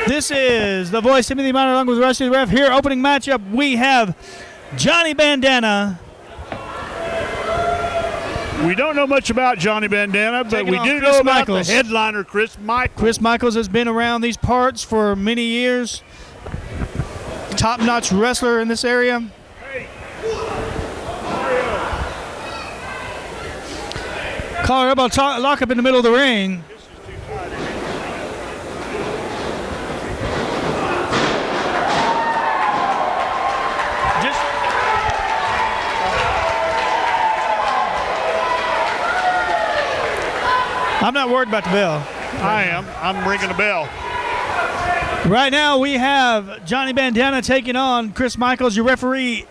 This is the voice, Timothy Minor, along with the rest of the ref. Here, opening matchup, we have Johnny Bandana. We don't know much about Johnny Bandana, but we do know about the headliner, Chris Michaels. Chris Michaels has been around these parts for many years. Top-notch wrestler in this area. Collar elbow lock up in the middle of the ring. I'm not worried about the bell. I am. I'm ringing the bell. Right now we have Johnny Bandana taking on Chris Michaels. Your referee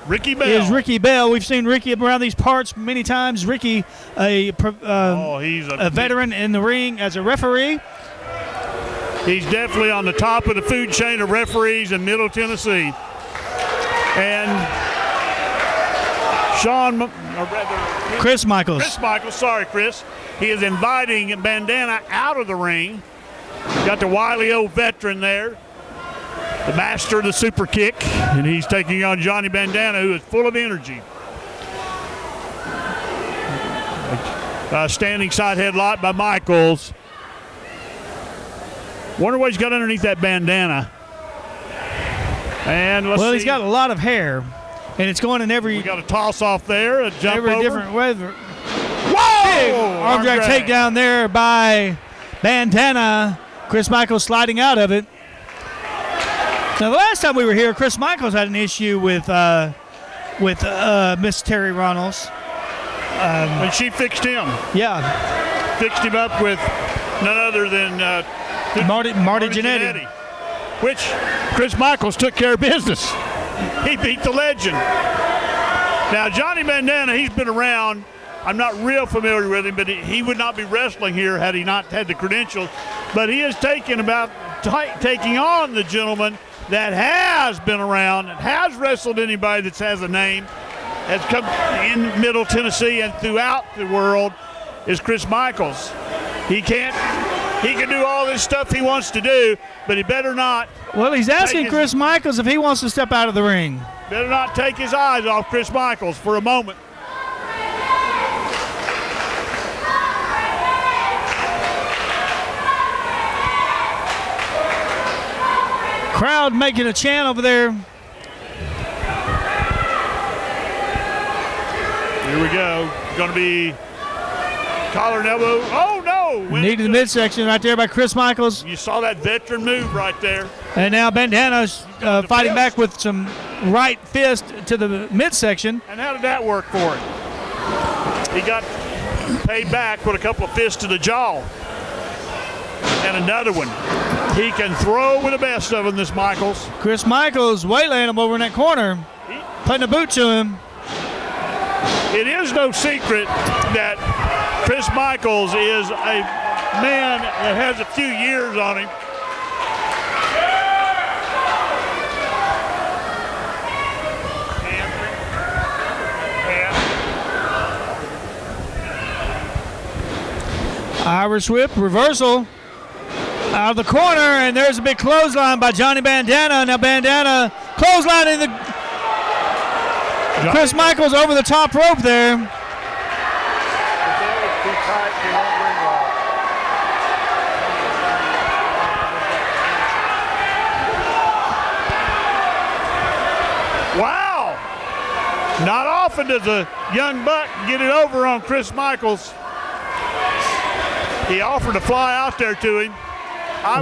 Ricky Bell. Is Ricky Bell. We've seen Ricky around these parts many times. Ricky, he's a veteran in the ring as a referee. He's definitely on the top of the food chain of referees in Middle Tennessee. And Chris Michaels. Chris Michaels, sorry, Chris. He is inviting Bandana out of the ring. Got the wily old veteran there, the master of the super kick, and he's taking on Johnny Bandana, who is full of energy. Standing side headlock by Michaels. Wonder what he's got underneath that bandana. And let's see. He's got a lot of hair, and it's going in every. We got a toss off there, a jump every over. Different weather. Whoa! Big arm drag takedown there by Bandana. Chris Michaels sliding out of it. Now, the last time we were here, Chris Michaels had an issue with Miss Terry Ronalds. And she fixed him. Yeah. Fixed him up with none other than Marty Jannetty. Which Chris Michaels took care of business. He beat the legend. Now, Johnny Bandana, he's been around. I'm not real familiar with him, but he would not be wrestling here had he not had the credentials. But he is taking on the gentleman that has been around and has wrestled anybody that has a name, has come in Middle Tennessee and throughout the world, is Chris Michaels. He can do all this stuff he wants to do, but he better not. Well, he's asking Chris Michaels if he wants to step out of the ring. Better not take his eyes off Chris Michaels for a moment. Crowd making a chant over there. Here we go. Going to be collar and elbow. Oh, no. Knee to the midsection right there by Chris Michaels. You saw that veteran move right there. And now Bandana's fighting back with some right fist to the midsection. And how did that work for him? He got paid back with a couple of fists to the jaw. And another one. He can throw with the best of them, this Michaels. Chris Michaels waylaying him over in that corner, putting a boot to him. It is no secret that Chris Michaels is a man that has a few years on him. Irish whip, reversal. Out of the corner, and there's a big clothesline by Johnny Bandana. Now Bandana clotheslining the Chris Michaels over the top rope there. Wow! Not often does a young buck get it over on Chris Michaels. He offered to fly out there to him.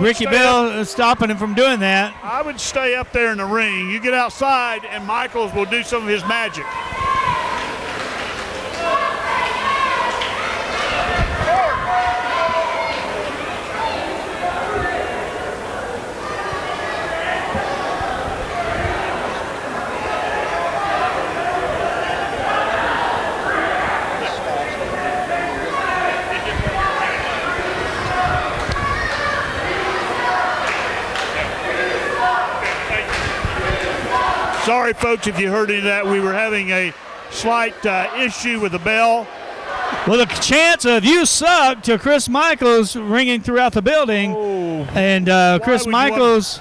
Ricky Bell is stopping him from doing that. I would stay up there in the ring. You get outside, and Michaels will do some of his magic. Sorry, folks, if you heard any of that. We were having a slight issue with the bell. Well, the chants of "You suck" to Chris Michaels ringing throughout the building. Oh. And Chris Michaels.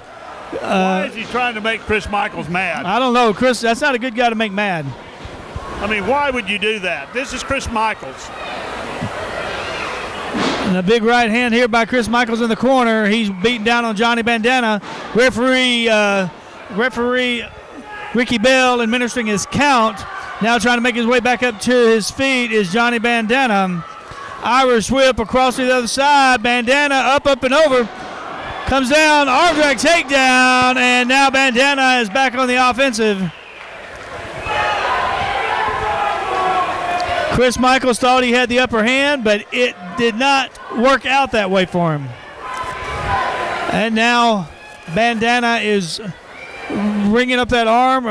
Why is he trying to make Chris Michaels mad? I don't know, Chris. That's not a good guy to make mad. I mean, why would you do that? This is Chris Michaels. And a big right hand here by Chris Michaels in the corner. He's beating down on Johnny Bandana. Referee Ricky Bell administering his count. Now trying to make his way back up to his feet is Johnny Bandana. Irish whip across to the other side. Bandana up, and over. Comes down, arm drag takedown, and now Bandana is back on the offensive. Chris Michaels thought he had the upper hand, but it did not work out that way for him. And now Bandana is ringing up that arm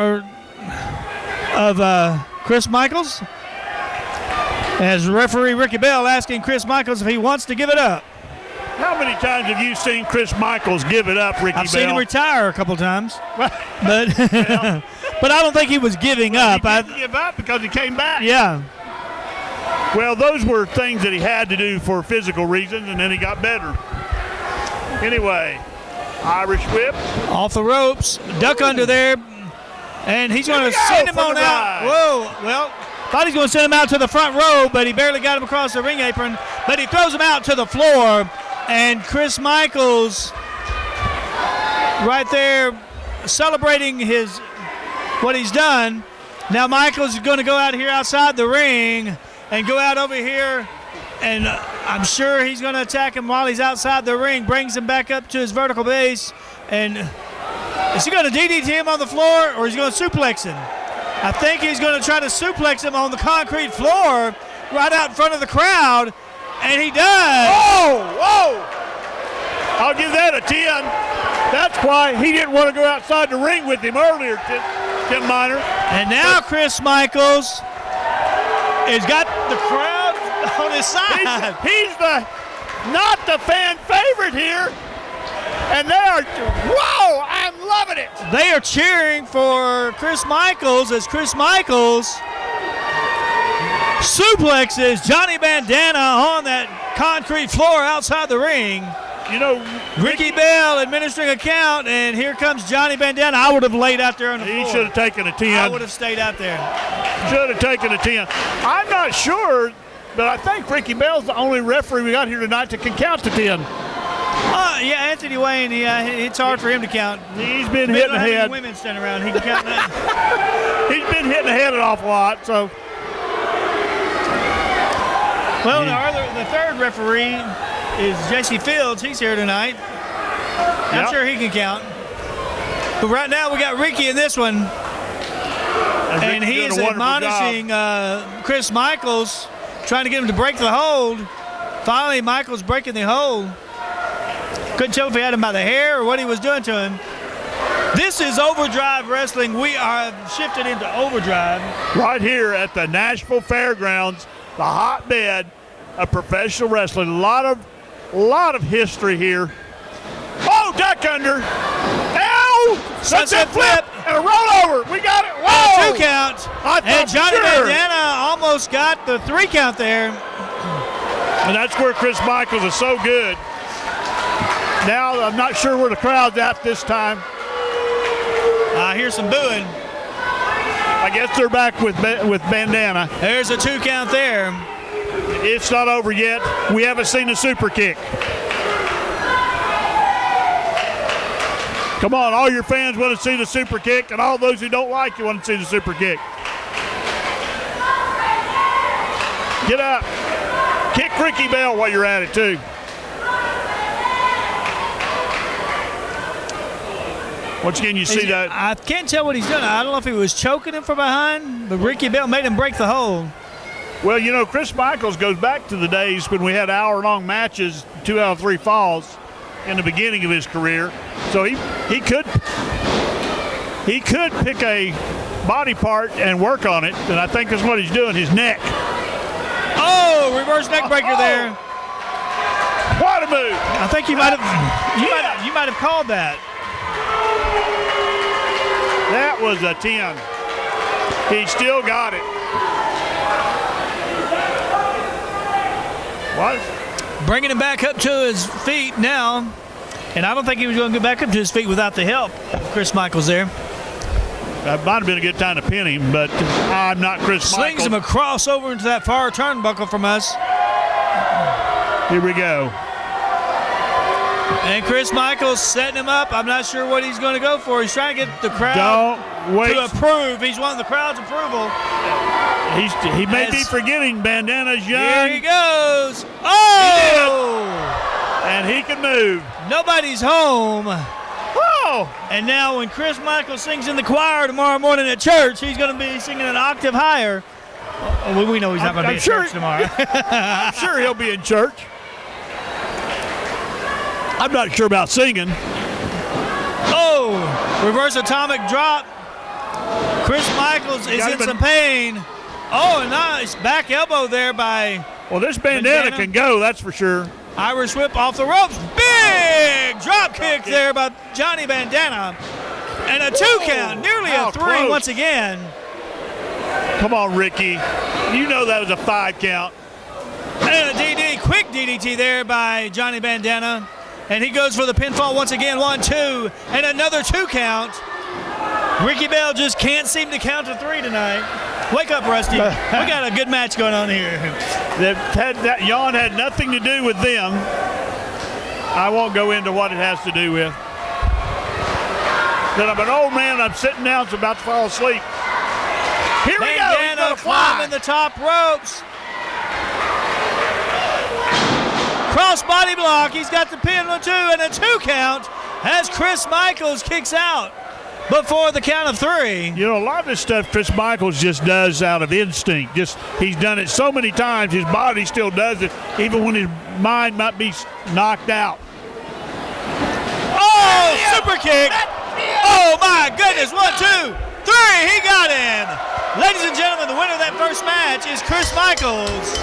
of Chris Michaels, as referee Ricky Bell asking Chris Michaels if he wants to give it up. How many times have you seen Chris Michaels give it up, Ricky Bell? I've seen him retire a couple times, but but I don't think he was giving up. He didn't give up because he came back. Yeah. Well, those were things that he had to do for physical reasons, and then he got better. Anyway, Irish whip. Off the ropes, duck under there, and he's going to send him on out. Whoa, well, thought he was going to send him out to the front row, but he barely got him across the ring apron, but he throws him out to the floor, and Chris Michaels right there celebrating what he's done. Now Michaels is going to go out here outside the ring and go out over here, and I'm sure he's going to attack him while he's outside the ring, brings him back up to his vertical base, and is he going to DDT him on the floor, or is he going to suplex him? I think he's going to try to suplex him on the concrete floor right out in front of the crowd, and he does. Whoa! I'll give that a 10. That's why he didn't want to go outside the ring with him earlier, Tim Miner. And now Chris Michaels has got the crowd on his side. He's not the fan favorite here. And they are, whoa, I'm loving it. They are cheering for Chris Michaels as Chris Michaels suplexes Johnny Bandana on that concrete floor outside the ring. You know, Ricky Bell administering a count, and here comes Johnny Bandana. I would have laid out there on the floor. He should have taken a 10. I would have stayed out there. Should have taken a 10. I'm not sure, but I think Ricky Bell's the only referee we got here tonight that can count to 10. Yeah, Anthony Wayne, it's hard for him to count. He's been hitting the head. Women standing around, he can count that. He's been hitting the head an awful lot, so. Well, the third referee is Jesse Fields. He's here tonight. I'm sure he can count. But right now we got Ricky in this one. And he is admonishing Chris Michaels, trying to get him to break the hold. Finally, Michaels breaking the hold. Couldn't tell if he had him by the hair or what he was doing to him. This is Overdrive Wrestling. We are shifted into Overdrive. Right here at the Nashville Fairgrounds, the hotbed of professional wrestling. A lot of history here. Oh, duck under. Ow! Sunset flip. And a rollover. We got it. Whoa! 2 count. And Johnny Bandana almost got the 3 count there. And that's where Chris Michaels is so good. Now I'm not sure where the crowd's at this time. I hear some booing. I guess they're back with Bandana. There's a 2 count there. It's not over yet. We haven't seen the super kick. Come on, all your fans want to see the super kick, and all those who don't like you want to see the super kick. Get up. Kick Ricky Bell while you're at it, too. Once again, you see that. I can't tell what he's doing. I don't know if he was choking him from behind, but Ricky Bell made him break the hold. Well, you know, Chris Michaels goes back to the days when we had hour-long matches, 2 out of 3 falls in the beginning of his career. So he could pick a body part and work on it, and I think that's what he's doing, his neck. Oh, reverse neck breaker there. What a move! I think you might have called that. That was a 10. He still got it. Was. Bringing him back up to his feet now. And I don't think he was going to get back up to his feet without the help of Chris Michaels there. That might have been a good time to pin him, but I'm not Chris Michaels. Slings him across over into that far turnbuckle from us. Here we go. And Chris Michaels setting him up. I'm not sure what he's going to go for. He's trying to get the crowd to approve. He's wanting the crowd's approval. He may be forgetting Bandana's young. Here he goes. Oh! And he can move. Nobody's home. Whoa! And now when Chris Michaels sings in the choir tomorrow morning at church, he's going to be singing an octave higher. We know he's not going to be at church tomorrow. I'm sure he'll be in church. I'm not sure about singing. Oh, reverse atomic drop. Chris Michaels is in some pain. Oh, a nice back elbow there by Well, this bandana can go, that's for sure. Irish whip off the ropes. Big drop kick there by Johnny Bandana. And a 2 count, nearly a 3 close. once again. Come on, Ricky. You know that was a 5 count. And a DD, quick DDT there by Johnny Bandana. And he goes for the pinfall once again, 1, 2, and another 2 count. Ricky Bell just can't seem to count to 3 tonight. Wake up, Rusty. We got a good match going on here. That yawn had nothing to do with them. I won't go into what it has to do with. That I'm an old man, I'm sitting down, it's about to fall asleep. Here we go. Bandana climbing the top ropes. Cross body block. He's got the pin 1, 2, and a 2 count as Chris Michaels kicks out before the count of 3. You know, a lot of this stuff Chris Michaels just does out of instinct. He's done it so many times, his body still does it, even when his mind might be knocked out. Oh, super kick. Oh, my goodness. 1, 2, 3. He got in. Ladies and gentlemen, the winner of that first match is Chris Michaels.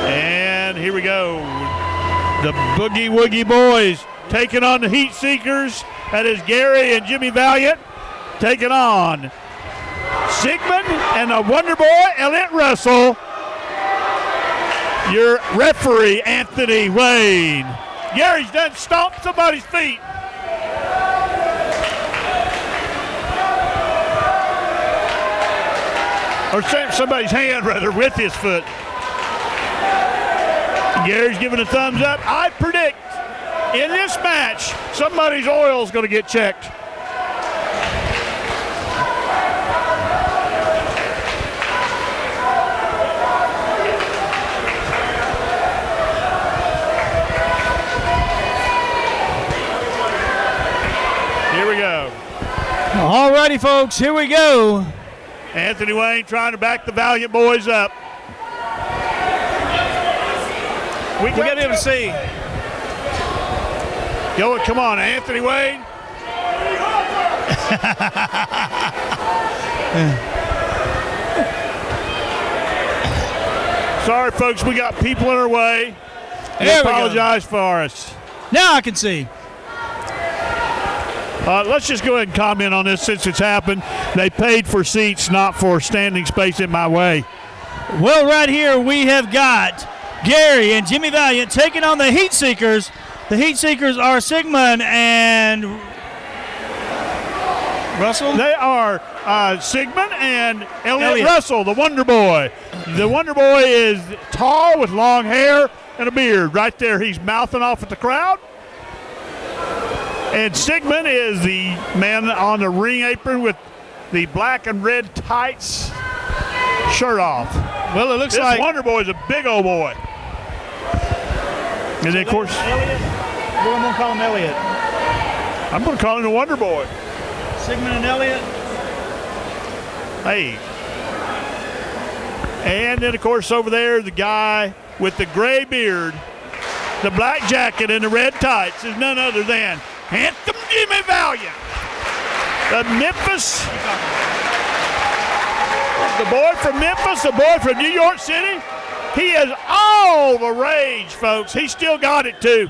And here we go. The Boogie Woogie Boys taking on the Heat Seekers. That is Gary and Jimmy Valiant taking on Sigmund and the Wonder Boy, Elliott Russell. Your referee, Anthony Wayne. Gary's done stomped somebody's feet. Or somebody's hand, rather, with his foot. Gary's giving a thumbs up. I predict in this match, somebody's oil is going to get checked. Here we go. All righty, folks, here we go. Anthony Wayne trying to back the Valiant Boys up. We got to be able to see. Yo, come on, Anthony Wayne. Sorry, folks, we got people in our way. There we go. Apologize for us. Now I can see. Let's just go ahead and comment on this since it's happened. They paid for seats, not for standing space in my way. Well, right here we have got Gary and Jimmy Valiant taking on the Heat Seekers. The Heat Seekers are Sigmund and Russell? They are Sigmund and Elliott Russell, the Wonder Boy. The Wonder Boy is tall with long hair and a beard. Right there, he's mouthing off at the crowd. And Sigmund is the man on the ring apron with the black and red tights shirt off. Well, it looks This like Wonder Boy is a big old boy. And then, of course, Elliott. We're going to call him Elliott. I'm going to call him the Wonder Boy. Sigmund and Elliott. Hey. And then, of course, over there, the guy with the gray beard, the black jacket, and the red tights is none other than Handsome Jimmy Valiant. The boy from Memphis, the boy from New York City. He is all the rage, folks. He still got it, too.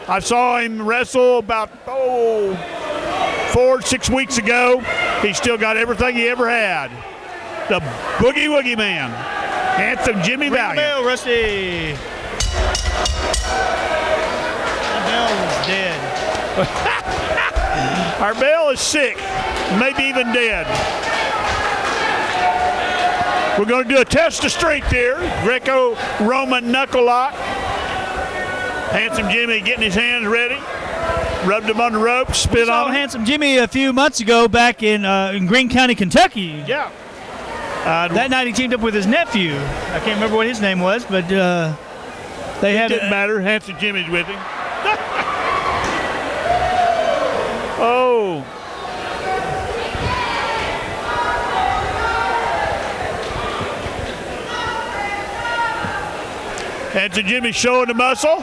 I saw him wrestle about, 4-6 weeks ago. He still got everything he ever had. The Boogie Woogie Man. Handsome Jimmy Ring the Valiant. bell, Rusty. The bell is dead. Our bell is sick, maybe even dead. We're going to do a test of strength here. Greco-Roman knuckle lock. Handsome Jimmy getting his hands ready. Rubbed him on the rope, spit Saw on him. Handsome Jimmy a few months ago back in Greene County, Kentucky. Yeah. That night he teamed up with his nephew. I can't remember what his name was, but they had. It didn't matter. Handsome Jimmy's with him. Oh. Handsome Jimmy showing the muscle.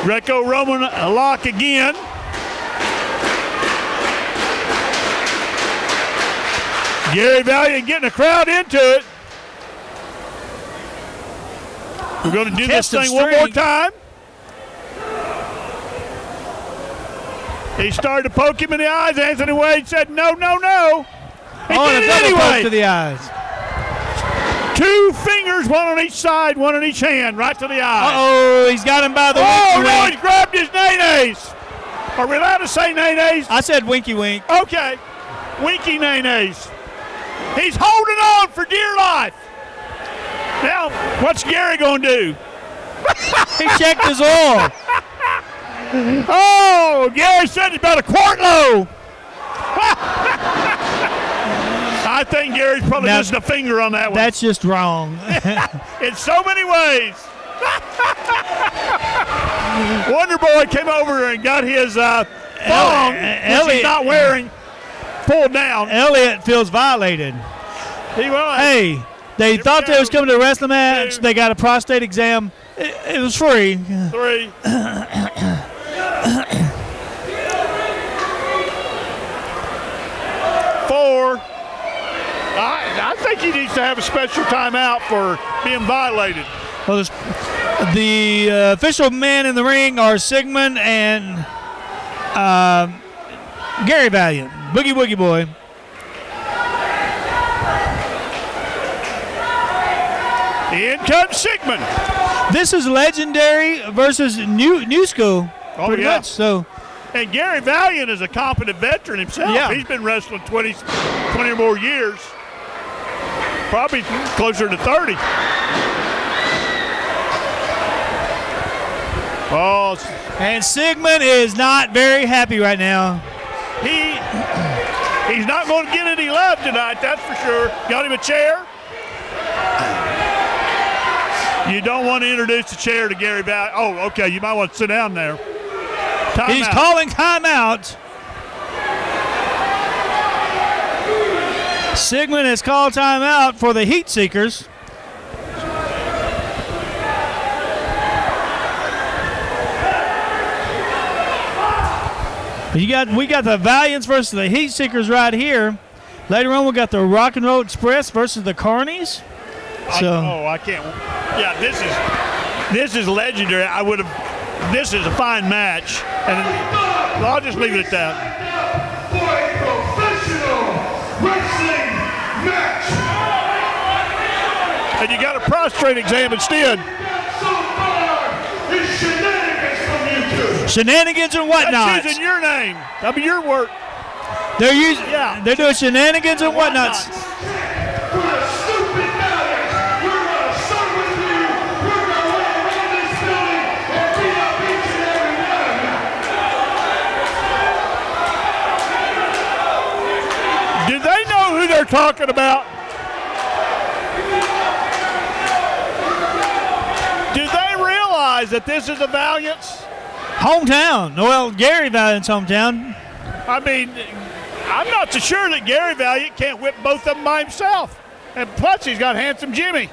Greco-Roman lock again. Gary Valiant getting the crowd into it. We're going to do this Test of thing one more strength. time. He started to poke him in the eyes. Anthony Wade said, no, no, no. He Oh, and did a it double poke anyway. to the eyes. 2 fingers, one on each side, one on each hand, right to the eye. Uh-oh, he's got him by the Oh, winky no, wink. he's grabbed his nays. Are we allowed to say nays? I said winky wink. Okay. Winky nays. He's holding on for dear life. Now, what's Gary going to do? He checked his oil. Oh, Gary said he's about a quart low. I think Gary's probably Now, missing a finger on that one. That's just wrong. In so many ways. Wonder Boy came over and got his thong, which he's not wearing, pulled down. Elliott feels violated. He was. Hey, they Here we thought they go. was coming to a wrestling match. 2. They got a prostate exam. It was free. 3. Four. I think he needs to have a special timeout for being violated. Well, the official men in the ring are Sigmund and Gary Valiant, Boogie Woogie Boy. In comes Sigmund. This is Legendary versus New School, Oh, pretty yeah. much. So And Gary Valiant is a competent veteran himself. Yeah. He's been wrestling 20 or more years. Probably closer to 30. Oh, and Sigmund is not very happy right now. he's not going to get any love tonight, that's for sure. Got him a chair. You don't want to introduce the chair to Gary Valiant. Oh, okay, you might want to sit down there. He's Timeout. calling timeout. Sigmund has called timeout for the Heat Seekers. We got the Valiants versus the Heat Seekers right here. Later on, we got the Rock and Roll Express versus the Carnies. So I can't. Yeah, this is legendary. This is a fine match, and I'll just leave it at that. For a professional wrestling match. And you got a prostate exam instead. So far is shenanigans from you two. shenanigans and That's whatnots. using your name. That'll be your work. They're doing shenanigans and whatnots. For the stupid Valiant, we're gonna start with you. We're gonna run around this building and beat up each and every one of you. Do they know who they're talking about? Do they realize that this is the Valiants? Hometown. Well, Gary Valiant's hometown. I mean, I'm not so sure that Gary Valiant can't whip both of them by himself. And plus, he's got Handsome Jimmy.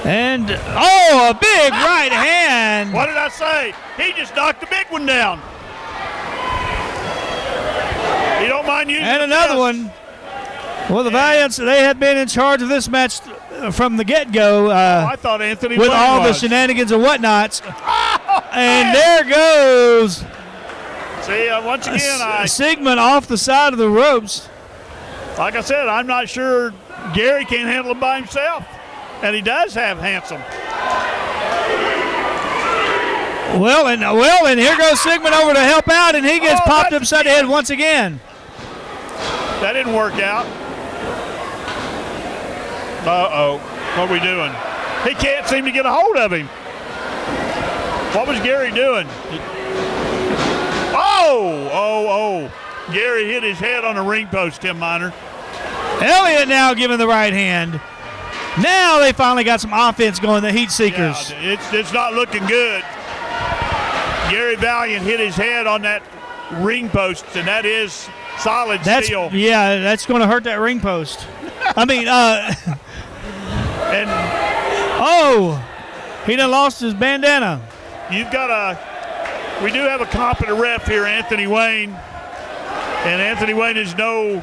And, a big right hand. What did I say? He just knocked the big one down. You don't mind using And the another fist. one. Well, the Valiants, they had been in charge of this match from the get-go I thought Anthony with Wayne all the was. shenanigans and whatnots. And there goes See, once again, Sigmund off the side of the ropes. like I said, I'm not sure Gary can handle him by himself. And he does have Handsome. Well, and here goes Sigmund over to help out, and he gets popped upside the head once again. That didn't work out. Uh-oh. What are we doing? He can't seem to get a hold of him. What was Gary doing? Oh. Gary hit his head on the ring post, Tim Miner. Elliott now giving the right hand. Now they finally got some offense going, the Heat Seekers. Yeah, it's not looking good. Gary Valiant hit his head on that ring post, and that is solid steel. Yeah, that's going to hurt that ring post. I mean, he done lost his bandana. We do have a competent ref here, Anthony Wayne, and Anthony Wayne is no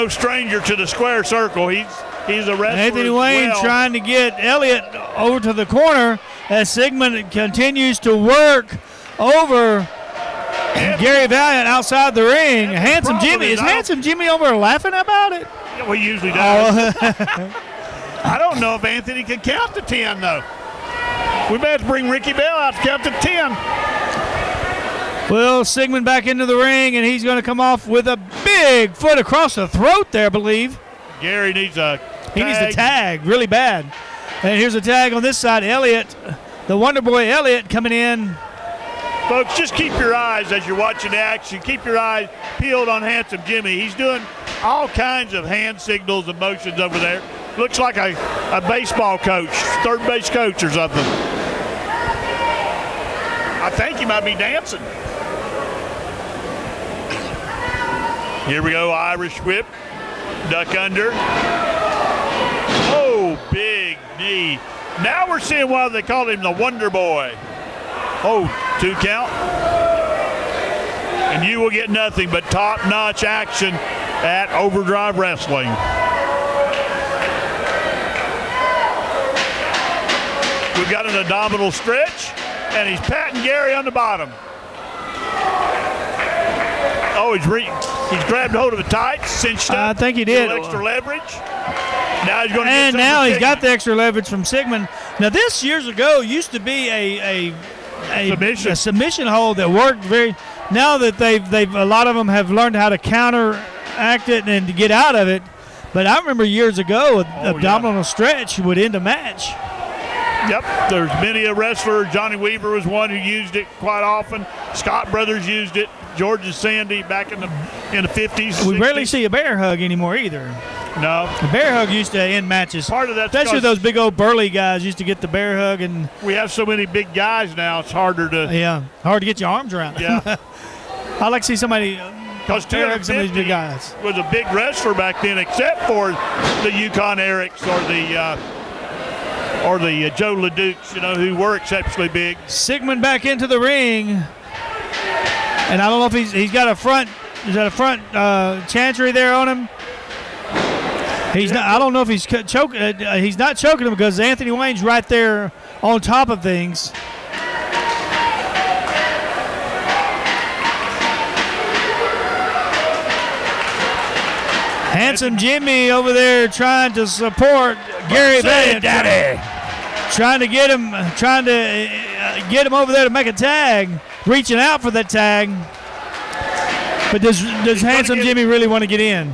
stranger to the square circle. He's a wrestler. Anthony Wayne trying to get Elliott over to the corner as Sigmund continues to work over Gary Valiant outside the ring. Handsome Jimmy. Is Handsome Jimmy over laughing about it? Yeah, well, he usually does. I don't know if Anthony can count to 10, though. We may have to bring Ricky Bell out to count to 10. Well, Sigmund back into the ring, and he's going to come off with a big foot across the throat there, I believe. Gary needs a tag. He needs a tag really bad. And here's a tag on this side. Elliott, the Wonder Boy Elliott coming in. Folks, just keep your eyes as you're watching the action. Keep your eyes peeled on Handsome Jimmy. He's doing all kinds of hand signals and motions over there. Looks like a baseball coach, third base coach or something. I think he might be dancing. Here we go, Irish whip, duck under. Oh, big knee. Now we're seeing why they called him the Wonder Boy. Oh, 2 count. And you will get nothing but top-notch action at Overdrive Wrestling. We've got an abdominal stretch, and he's patting Gary on the bottom. Oh, he's grabbed hold of the tights, cinched up. I think he did. Extra leverage. Now he's going to and now he's got the extra leverage from Sigmund. Now this years ago used to be a submission hold that worked very. Now that they've a lot of them have learned how to counteract it and to get out of it. But I remember years ago, abdominal stretch would end a match. Yep, there's many a wrestler. Johnny Weaver was one who used it quite often. Scott Brothers used it. George and Sandy back in the 50s. We rarely see a bear hug anymore either. No. The bear hug used to end matches. Part of that, especially those big old burly guys used to get the bear hug, and we have so many big guys now. It's harder to hard to get your arms around. Yeah. I like to see somebody because bear hug some of these big guys. Was a big wrestler back then, except for the Yukon Erics or the Joe LeDukes, who were exceptionally big. Sigmund back into the ring. And I don't know if he's got a front. Is that a front chantry there on him? He's not. I don't know if he's choking. He's not choking him because Anthony Wayne's right there on top of things. Handsome Jimmy over there trying to support Gary Valiant. Daddy. Trying to get him over there to make a tag. Reaching out for that tag. But does Handsome Jimmy really want to get in?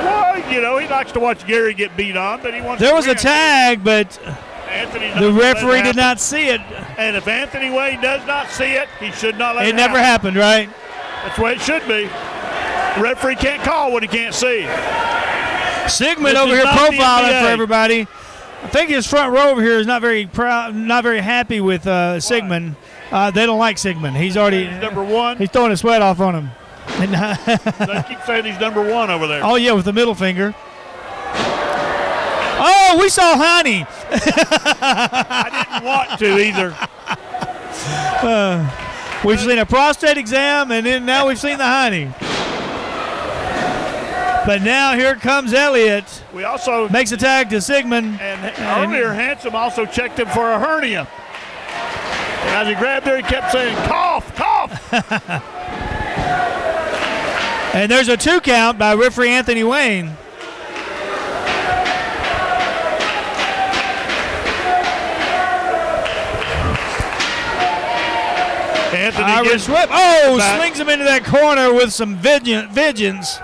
Well, he likes to watch Gary get beat on, but he wants There was a tag, but the referee did not see it. And if Anthony Wayne does not see it, he should not let it happen. It never happened, right? That's the way it should be. The referee can't call what he can't see. Sigmund over here profiling for everybody. I think his front row over here is not very proud, not very happy with Sigmund. They don't like Sigmund. He's already number one. He's throwing his sweat off on him. They keep saying he's number one over there. Oh yeah, with the middle finger. Oh, we saw Honey. I didn't want to either. We've seen a prostate exam, and then now we've seen the Honey. But now here comes Elliott. We also makes a tag to Sigmund. And earlier, Handsome also checked him for a hernia. As he grabbed her, he kept saying, cough, cough. And there's a 2 count by referee Anthony Wayne. Anthony Irish gets whip. Oh, back. slings him into that corner with some vengeance.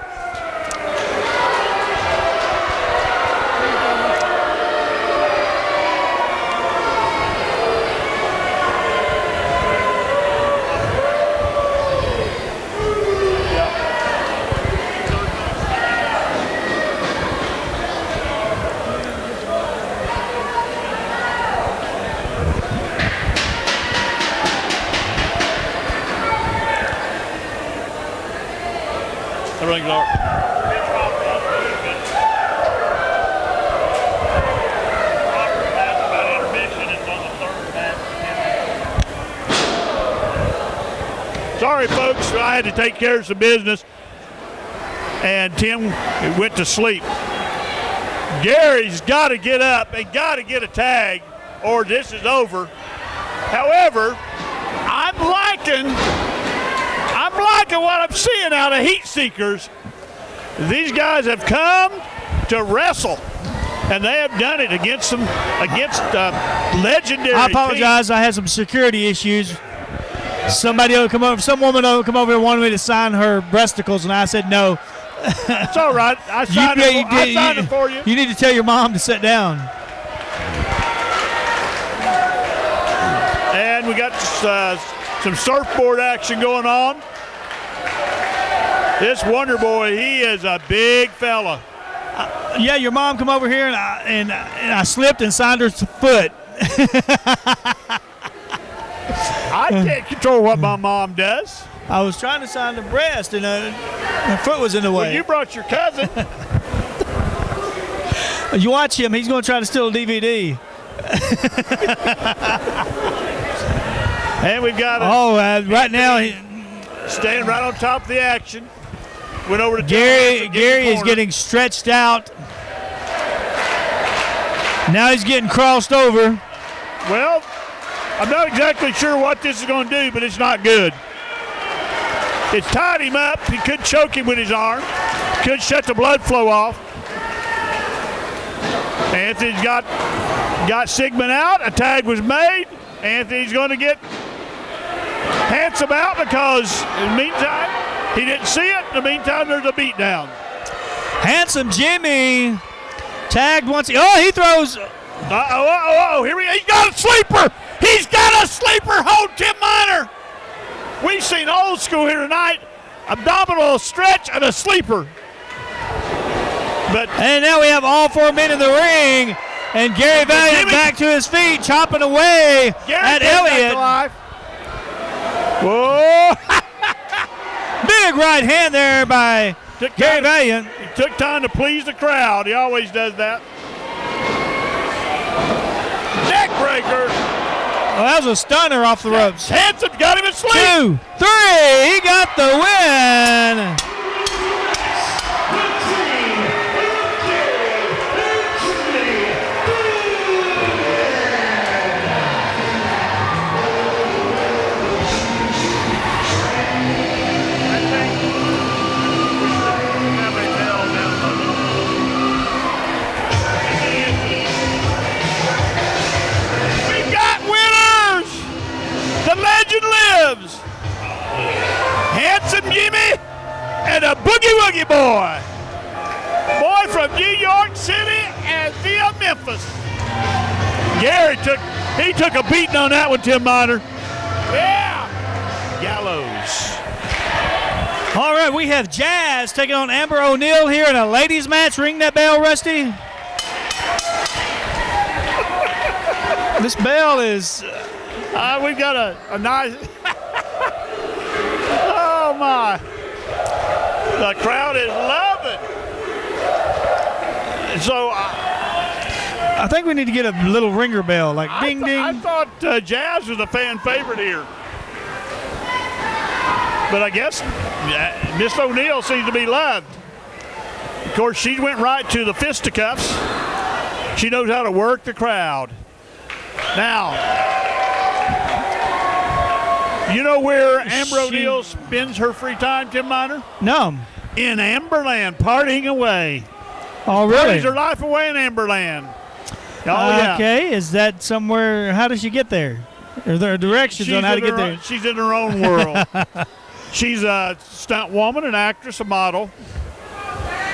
Everything's all right. Sorry, folks, I had to take care of some business, and Tim went to sleep. Gary's got to get up and got to get a tag, or this is over. However, I'm liking what I'm seeing out of Heat Seekers. These guys have come to wrestle, and they have done it against legendary. I apologize. I had some security issues. Some woman will come over and wanted me to sign her breasticles, and I said no. It's all right. I signed it for you. You need to tell your mom to sit down. And we got some surfboard action going on. This Wonder Boy, he is a big fella. Yeah, your mom come over here, and I slipped and signed her foot. I can't control what my mom does. I was trying to sign the breast, and her foot was in the way. Well, you brought your cousin. You watch him. He's going to try to steal a DVD. And we've got right now, staying right on top of the action. Went over to Gary is getting stretched out. Now he's getting crossed over. Well, I'm not exactly sure what this is going to do, but it's not good. It's tied him up. He could choke him with his arm. Could shut the blood flow off. Anthony's got Sigmund out. A tag was made. Anthony's going to get Handsome out because in the meantime, he didn't see it. In the meantime, there's a beatdown. Handsome Jimmy tagged once. Oh, he throws. Here we go. He's got a sleeper. He's got a sleeper. Hold Tim Miner. We've seen old school here tonight. Abdominal stretch and a sleeper. And now we have all 4 men in the ring. And Gary Valiant back to his feet, chopping away at Elliott. Whoa. Big right hand there by Gary Valiant. He took time to please the crowd. He always does that. Neck breaker. Oh, that was a stunner off the ropes. Hanson got him asleep. 2, 3. He got the win. Legend lives. Handsome Jimmy and a boogie woogie boy. Boy from New York City and via Memphis. Gary took a beating on that one, Tim Miner. Yeah. Gallows. All right, we have Jazz taking on Amber O'Neal here in a ladies match. Ring that bell, Rusty. This bell is... we've got a nice. Oh my! The crowd is loving. So I think we need to get a little ringer bell, like ding ding. I thought Jazz was a fan favorite here, but I guess Miss O'Neal seems to be loved. Of course, she went right to the fisticuffs. She knows how to work the crowd. Now. You know where Amber O'Neal spends her free time, Tim Miner? No. In Amberland, partying away. Oh, really? Parties her life away in Amberland. Oh, yeah. Okay, is that somewhere? How does she get there? Are there directions on how to get there? She's in her own world. She's a stunt woman, an actress, a model.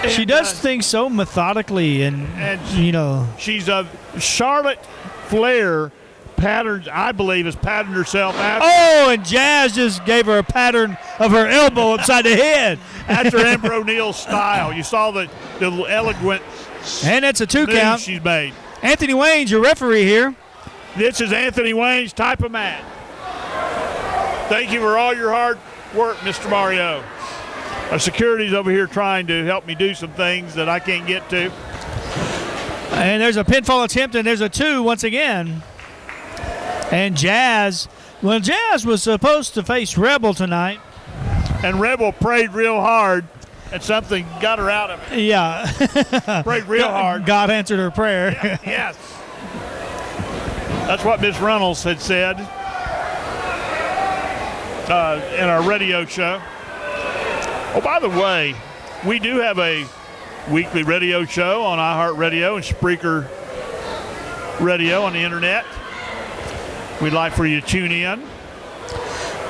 She does things so methodically, and you know. She's a Charlotte Flair pattern, I believe, has patterned herself after. Oh, and Jazz just gave her a pattern of her elbow upside the head. After Amber O'Neal's style. You saw the eloquent and it's a 2 moves count. she's made. Anthony Wayne's your referee here. This is Anthony Wayne's type of match. Thank you for all your hard work, Mr. Mario. Our security's over here trying to help me do some things that I can't get to. And there's a pinfall attempt, and there's a 2 once again. And Jazz was supposed to face Rebel tonight. And Rebel prayed real hard, and something got her out of it. Yeah. Prayed real hard. God answered her prayer. Yeah, yes. That's what Miss Reynolds had said in our radio show. Oh, by the way, we do have a weekly radio show on iHeartRadio and Spreaker Radio on the internet. We'd like for you to tune in.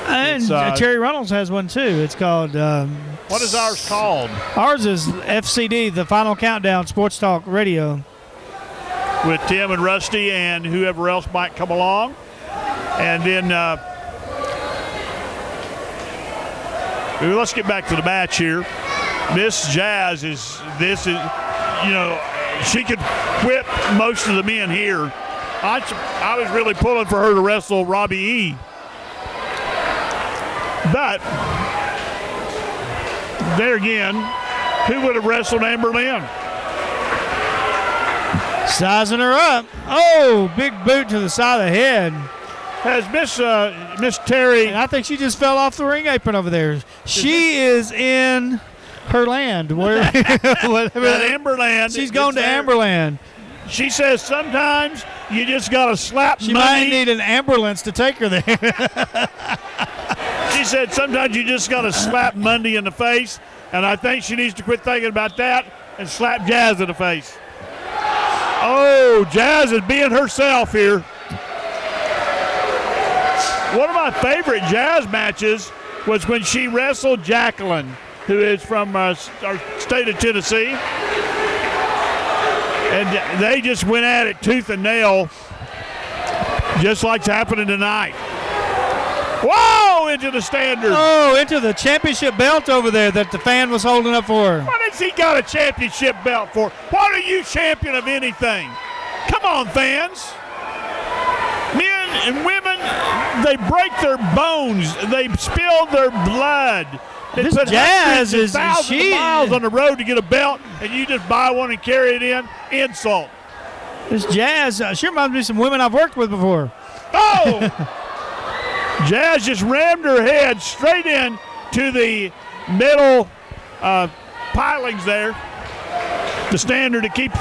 And Terry Reynolds has one too. It's called. What is ours called? Ours is FCD, the Final Countdown Sports Talk Radio. With Tim and Rusty and whoever else might come along. And then let's get back to the match here. Miss Jazz she could whip most of the men here. I was really pulling for her to wrestle Robbie E. But there again, who would have wrestled Amber Lynn? Sizing her up. Oh, big boot to the side of the head. Has Miss Terry? And I think she just fell off the ring apron over there. She is in her land. Where? Amberland. She's gone to Amberland. She says sometimes you just got to slap She money. might need an ambulance to take her there. She said sometimes you just got to slap Monday in the face, and I think she needs to quit thinking about that and slap Jazz in the face. Oh, Jazz is being herself here. One of my favorite Jazz matches was when she wrestled Jacqueline, who is from our state of Tennessee. And they just went at it tooth and nail, just like's happening tonight. Whoa, into the standard. Oh, into the championship belt over there that the fan was holding up for her. What has he got a championship belt for? What are you champion of anything? Come on, fans. Men and women, they break their bones. They spill their blood. They This put Jazz hundreds and thousands of miles on the road to get a belt, and you just buy one and carry it in. Insult. This Jazz sure reminds me of some women I've worked with before. Oh! Jazz just rammed her head straight in to the middle pilings there. The standard to keep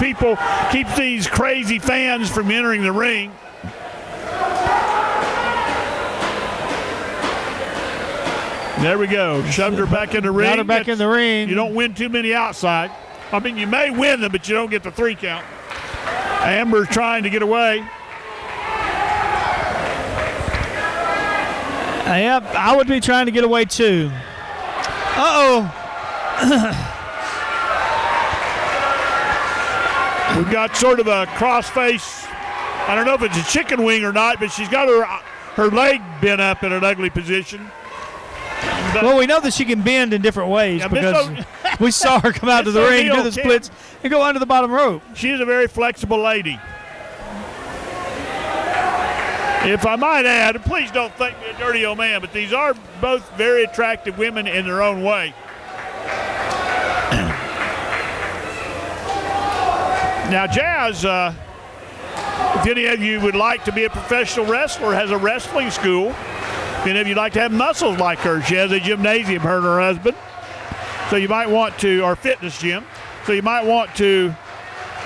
these crazy fans from entering the ring. There we go. Shoved her back in the ring. Got her back in the ring. You don't win too many outside. I mean, you may win them, but you don't get the 3 count. Amber's trying to get away. Yep, I would be trying to get away too. Uh-oh. We've got sort of a cross-face. I don't know if it's a chicken wing or not, but she's got her leg bent up in an ugly position. But Well, we know that she can bend in different ways Yeah, because we saw her come out to the Miss ring, do O'Neal the splits, and go under the bottom rope. she's a very flexible lady. If I might add, and please don't think me a dirty old man, but these are both very attractive women in their own way. Now, Jazz, if any of you would like to be a professional wrestler, has a wrestling school. If any of you like to have muscles like her, she has a gymnasium, her and her husband. So you might want to, or fitness gym. So you might want to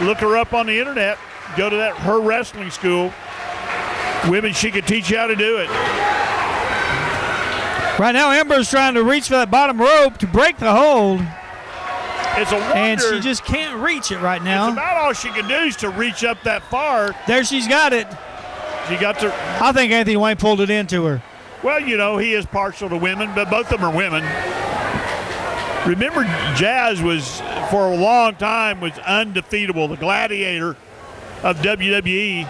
look her up on the internet, go to her wrestling school. Women, she could teach you how to do it. Right now, Amber's trying to reach for that bottom rope to break the hold. It's a wonder. And she just can't reach it right It's now. about all she can do is to reach up that far. There she's got it. She got to. I think Anthony Wayne pulled it into her. Well, you know, he is partial to women, but both of them are women. Remember, Jazz was, for a long time, was undefeatable, the gladiator of WWE.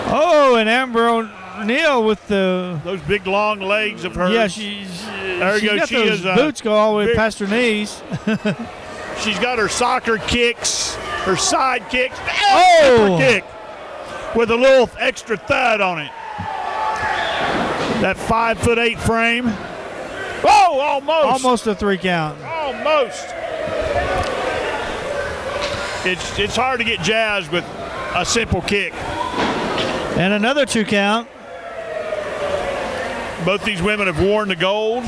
Oh, and Amber O'Neal with the... Those big, long legs of hers. Yeah, There you go. got She those is, boots go all the way big- past her knees. She's got her soccer kicks, her side kicks, Oh! upper kick with a little extra thud on it. That 5'8" frame. Oh, almost. Almost a 3 count. Almost. It's hard to get Jazz with a simple kick. And another 2 count. Both these women have worn the gold.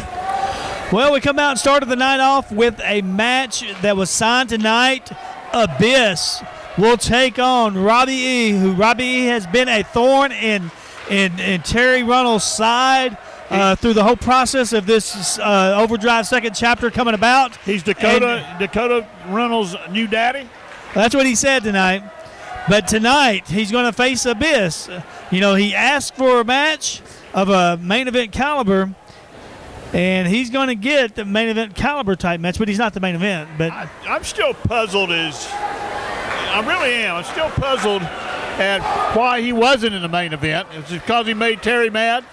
Well, we come out and started the night off with a match that was signed tonight. Abyss will take on Robbie E., who Robbie E. has been a thorn in Terry Runnels' side through the whole process of this Overdrive second chapter coming about. He's Dakota Runnels' new daddy. That's what he said tonight. But tonight, he's going to face Abyss. You know, he asked for a match of a main event caliber, and he's going to get the main event caliber type match, but he's not the main event. But I'm still puzzled I really am. I'm still puzzled at why he wasn't in the main event. Is it because he made Terry mad?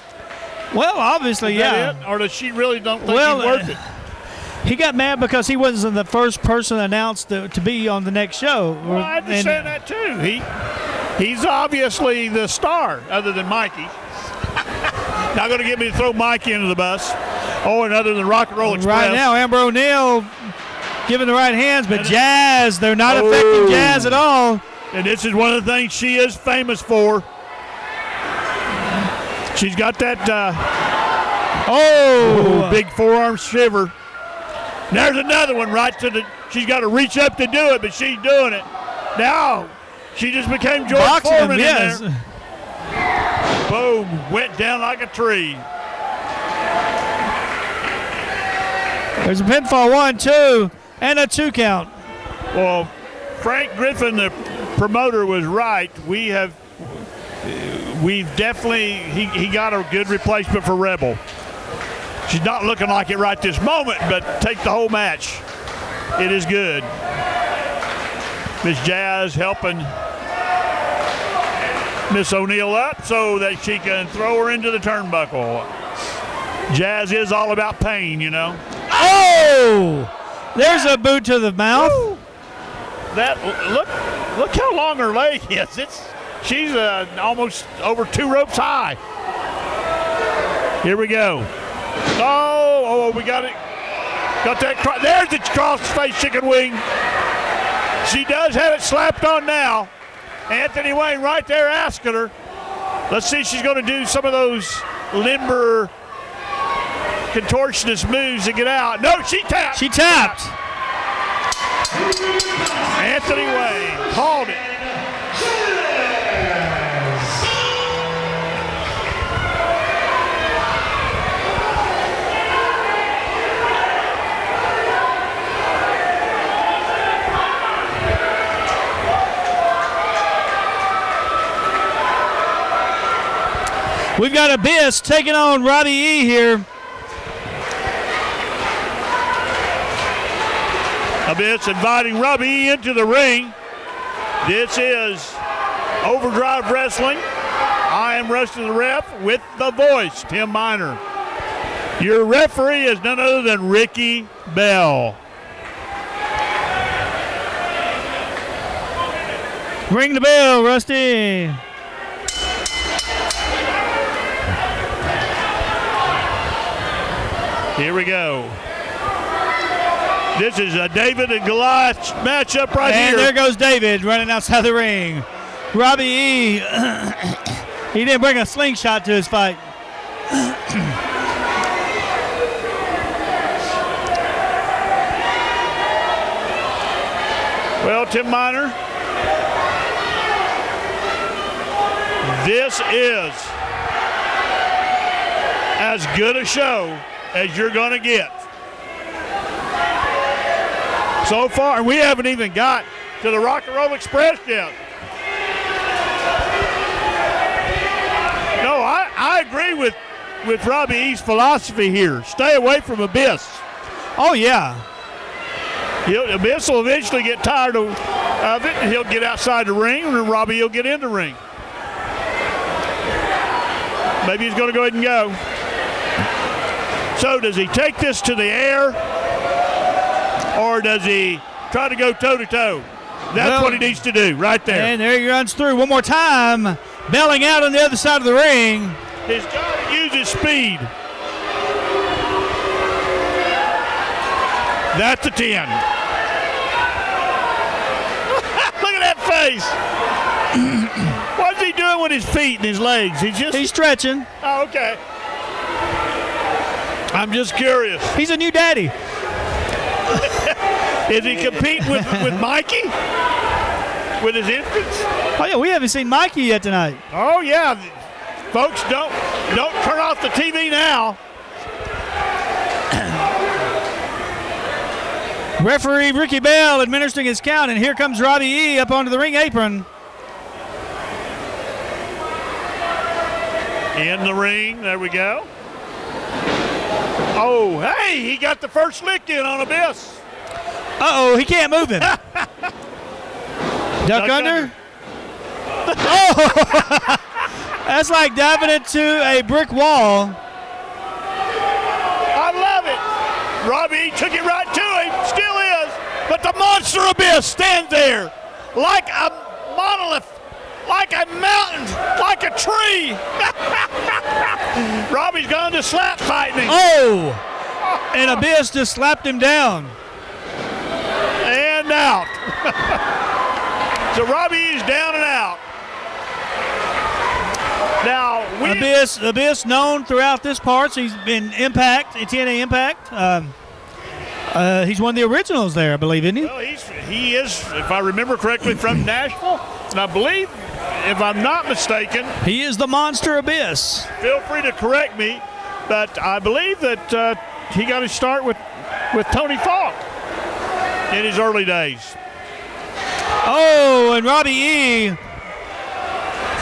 well, obviously, Is that yeah. it? Or does she really don't think Well, he's worth it? He got mad because he wasn't the first person announced to be on the next show. Well, I understand that too. He's obviously the star, other than Mikey. Not going to get me to throw Mikey into the bus. Oh, and other than Rock and Roll Express. Right now, Amber O'Neal giving the right hands, but Jazz, they're not affecting Jazz at all. And this is one of the things she is famous for. She's got that big forearm shiver. And there's another one right to the. She's got to reach up to do it, but she's doing it. Now, she just became George Boxing him, Foreman yes. in there. Boom, went down like a tree. There's a pinfall 1, 2, and a 2 count. Well, Frank Griffin, the promoter, was right. We've definitely, he got a good replacement for Rebel. She's not looking like it right this moment, but take the whole match. It is good. Miss Jazz helping Miss O'Neal up so that she can throw her into the turnbuckle. Jazz is all about pain, you know. Oh! There's a boot to the mouth. Woo! That look how long her leg is. She's almost over 2 ropes high. Here we go. Oh, we got it. Got that. There's the cross-face chicken wing. She does have it slapped on now. Anthony Wayne right there asking her. Let's see if she's going to do some of those limber contortionist moves to get out. No, she tapped. She tapped. Anthony Wayne called it. We've got Abyss taking on Robbie E. here. Abyss inviting Robbie E. into the ring. This is Overdrive Wrestling. I am Rusty the Ref with the voice, Tim Miner. Your referee is none other than Ricky Bell. Ring the bell, Rusty. Here we go. This is a David and Goliath matchup right And here. there goes David running outside the ring. Robbie E. He didn't bring a slingshot to his fight. Well, Tim Miner, this is as good a show as you're going to get. So far, and we haven't even got to the Rock and Roll Express yet. No, I agree with Robbie E's philosophy here. Stay away from Abyss. Oh, yeah. Abyss will eventually get tired of it, and he'll get outside the ring, and Robbie will get in the ring. Maybe he's going to go ahead and go. So does he take this to the air, or does he try to go toe-to-toe? That's what he needs to do right there. And there he runs through one more time, belling out on the other side of the ring. He's got to use his speed. That's a 10. Look at that face. What's he doing with his feet and his legs? He's stretching. Oh, okay. I'm just curious. He's a new daddy. Is he competing with Mikey? With his infants? Oh, yeah, we haven't seen Mikey yet tonight. Oh, yeah. Folks, don't turn off the TV now. Referee Ricky Bell administering his count, and here comes Robbie E. up onto the ring apron. In the ring, there we go. Oh, hey, he got the first lick in on Abyss. Uh-oh, he can't move him. Duck under. Oh, that's like diving into a brick wall. I love it. Robbie took it right to him, still is, but the monster Abyss stands there like a monolith, like a mountain, like a tree. Robbie's going to slap fighting him. Oh, and Abyss just slapped him down. And out. So Robbie is down and out. Now, Abyss known throughout this part. So he's been Impact, TNA Impact. He's one of the originals there, I believe, isn't he? Well, he is, if I remember correctly, from Nashville. And I believe, if I'm not mistaken, he is the Monster Abyss. Feel free to correct me, but I believe that he got his start with Tony Falk in his early days. Oh, and Robbie E.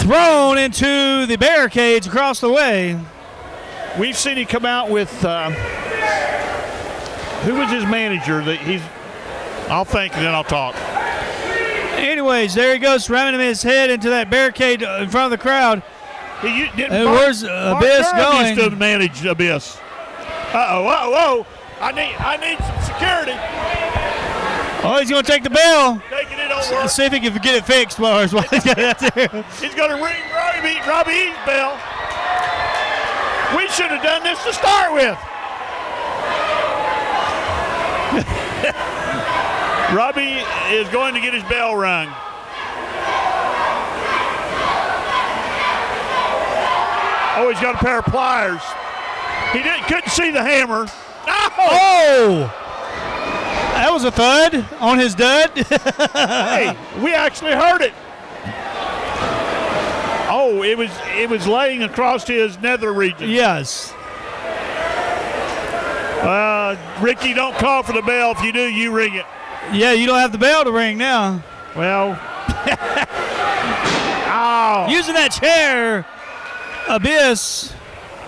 thrown into the barricades across the way. We've seen him come out with who was his manager? I'll think and then I'll talk. Anyways, there he goes, ramming his head into that barricade in front of the crowd. Where's Abyss going? Used to manage Abyss. Uh-oh. I need some security. Oh, he's going to take the bell. Taking it over. See if he can get it fixed while he's got that there. He's going to ring Robbie E's bell. We should have done this to start with. Robbie is going to get his bell rung. Oh, he's got a pair of pliers. He couldn't see the hammer. Oh! That was a thud on his dud. Hey, we actually heard it. Oh, it was laying across his nether region. Yes. Ricky, don't call for the bell. If you do, you ring it. Yeah, you don't have the bell to ring now. Well, oh. Using that chair, Abyss.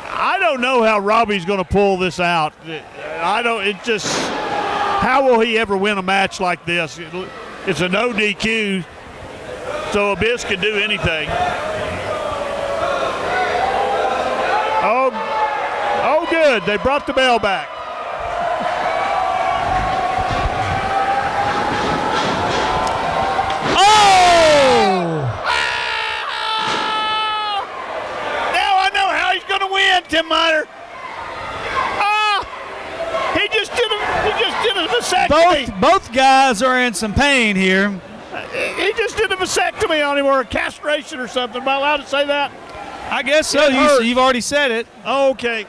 I don't know how Robbie's going to pull this out. How will he ever win a match like this? It's a no DQ, so Abyss can do anything. Oh, good. They brought the bell back. Tim Miner. He just did a vasectomy. Both guys are in some pain here. He just did a vasectomy on him, or a castration or something. Am I allowed to say that? I guess so. You've already said it. Okay.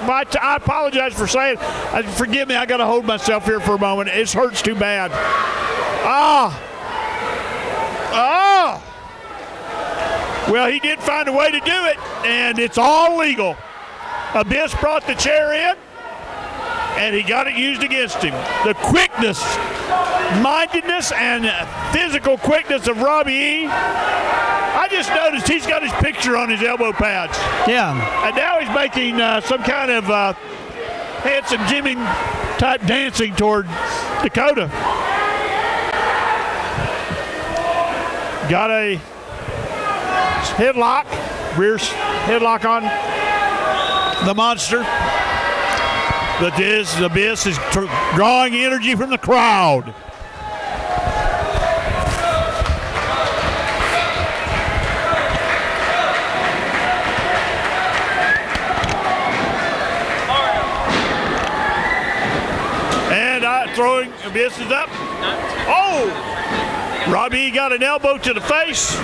I apologize for saying it. Forgive me. I got to hold myself here for a moment. It hurts too bad. Well, he did find a way to do it, and it's all legal. Abyss brought the chair in, and he got it used against him. The quickness, mindedness, and physical quickness of Robbie E. I just noticed he's got his picture on his elbow pads. Yeah. And now he's making some kind of handsome Jimmy type dancing toward Dakota. Got a headlock, rear headlock on the monster. But this Abyss is drawing energy from the crowd. And throwing Abyss is up. Oh! Robbie got an elbow to the face. 1,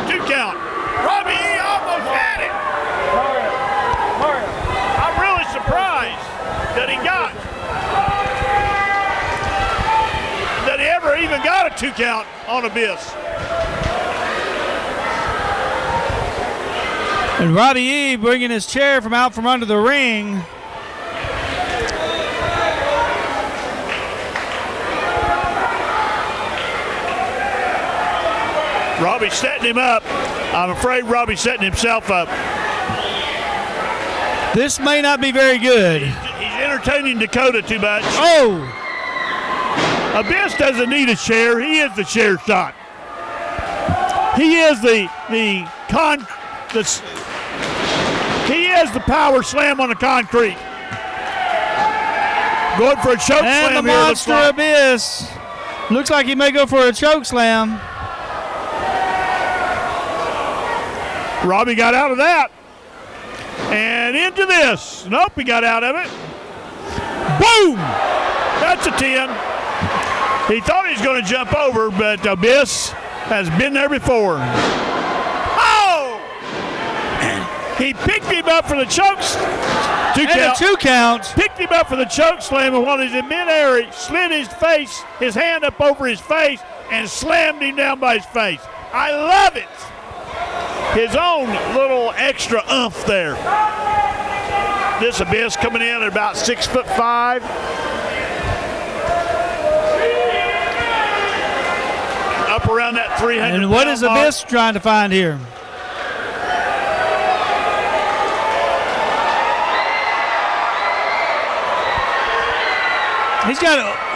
2 count. Robbie almost had it. I'm really surprised that he ever even got a 2 count on Abyss. And Robbie E bringing his chair from out from under the ring. Robbie's setting him up. I'm afraid Robbie's setting himself up. This may not be very good. He's entertaining Dakota too much. Oh! Abyss doesn't need a chair. He is the chair shot. He is the power slam on the concrete. Going for a choke slam and the here. monster Abyss. Looks like he may go for a choke slam. Robbie got out of that. And into this. Nope, he got out of it. Boom! That's a 10. He thought he was going to jump over, but Abyss has been there before. Oh! He picked him up for the chokes. A 2 count. Picked him up for the choke slam, and while he's in midair, he slid his hand up over his face, and slammed him down by his face. I love it. His own little extra oomph there. This Abyss coming in at about 6'5". Up around that 300. And what is Abyss trying to find here? He's got a...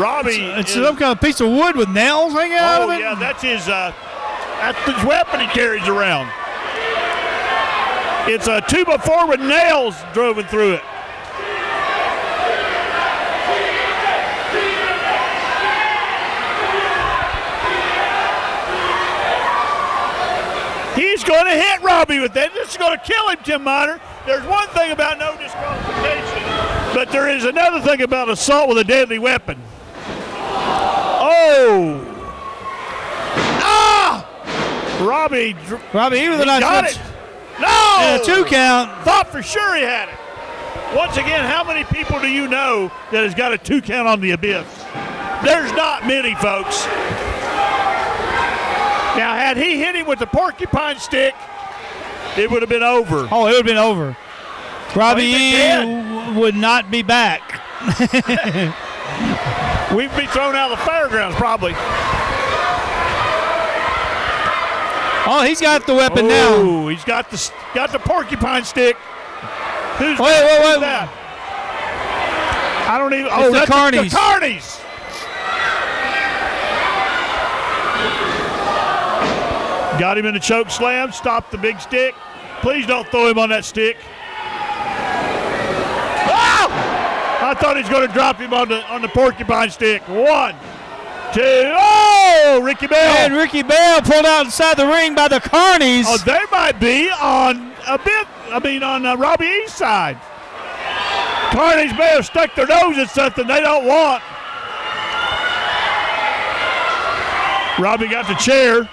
Robbie. It's some kind of piece of wood with nails hanging out of it. Oh, yeah, that's his weapon he carries around. It's a 2x4 with nails driven through it. He's going to hit Robbie with that. This is going to kill him, Tim Miner. There's one thing about no disqualification, but there is another thing about assault with a deadly weapon. Oh! Ah! Robbie, he was a got nice it. No! And a 2 count. Thought for sure he had it. Once again, how many people do you know that has got a 2 count on the Abyss? There's not many, folks. Now, had he hit him with the porcupine stick, it would have been over. Oh, it would have been over. Robbie would not be back. We'd be thrown out of the fairgrounds, probably. Oh, he's got the weapon now. Oh, he's got the porcupine stick. Who's Wait. that? I don't even. It's the Carnies. The Carnies. Got him in the choke slam. Stopped the big stick. Please don't throw him on that stick. Oh! I thought he was going to drop him on the porcupine stick. 1, 2. Oh, Ricky Bell. And Ricky Bell pulled out inside the ring by the Carnies. Oh, they might be on Robbie E's side. Carnies may have stuck their nose in something they don't want. Robbie got the chair.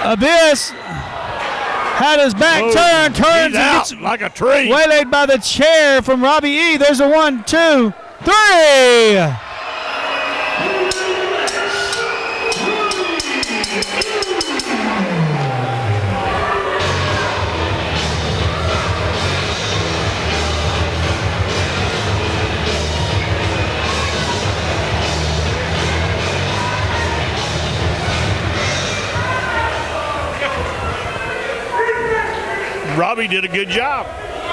Abyss had his back turns and out gets like a tree. waylaid by the chair from Robbie E. There's a 1, 2. 3. Robbie did a good job.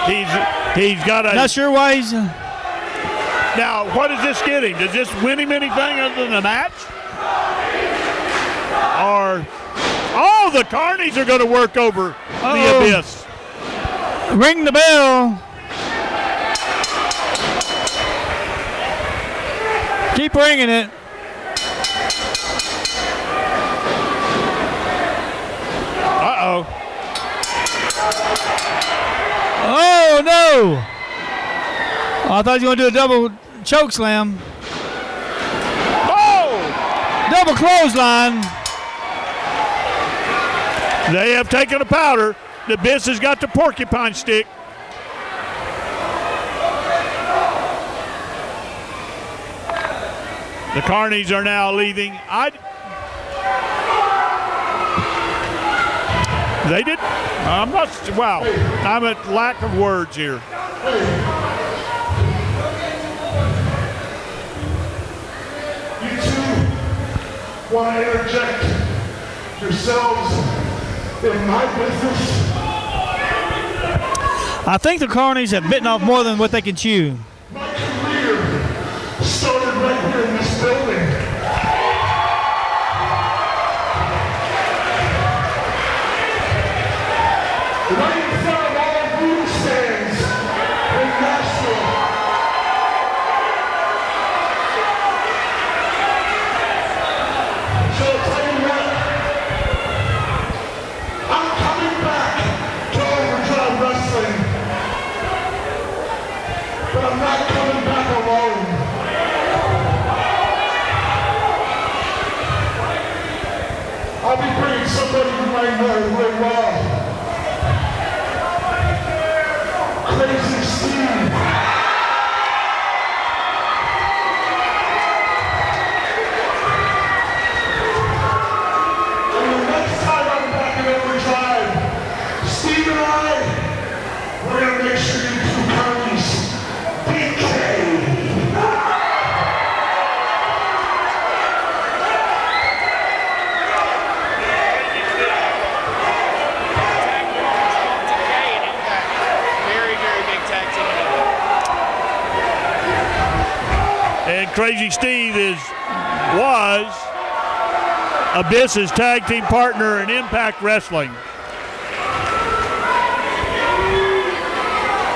He's got a. Not sure why he's. Now, what does this get him? Does this win him anything other than a match? Or, the Carnies are going to work over the Abyss. Ring the bell. Keep ringing it. Uh-oh. Oh, no. I thought you were going to do a double choke slam. Oh! Double clothesline. They have taken a powder. The Abyss has got the porcupine stick. The Carnies are now leaving. They did. I'm not. Wow. I'm at lack of words here. You two want to interject yourselves in my business? I think the Carnies have bitten off more than what they can chew. My career started right here in this building. Right in front of all food stands in Nashville. So I'll tell you what, I'm coming back to Overdrive Wrestling, but I'm not coming back alone. I'll be bringing somebody you might know really well. Crazy Steve. And the next time I'm back in Overdrive, Steve and I, we're gonna make sure you two Carnies BK. And Crazy Steve was Abyss's tag team partner in Impact Wrestling.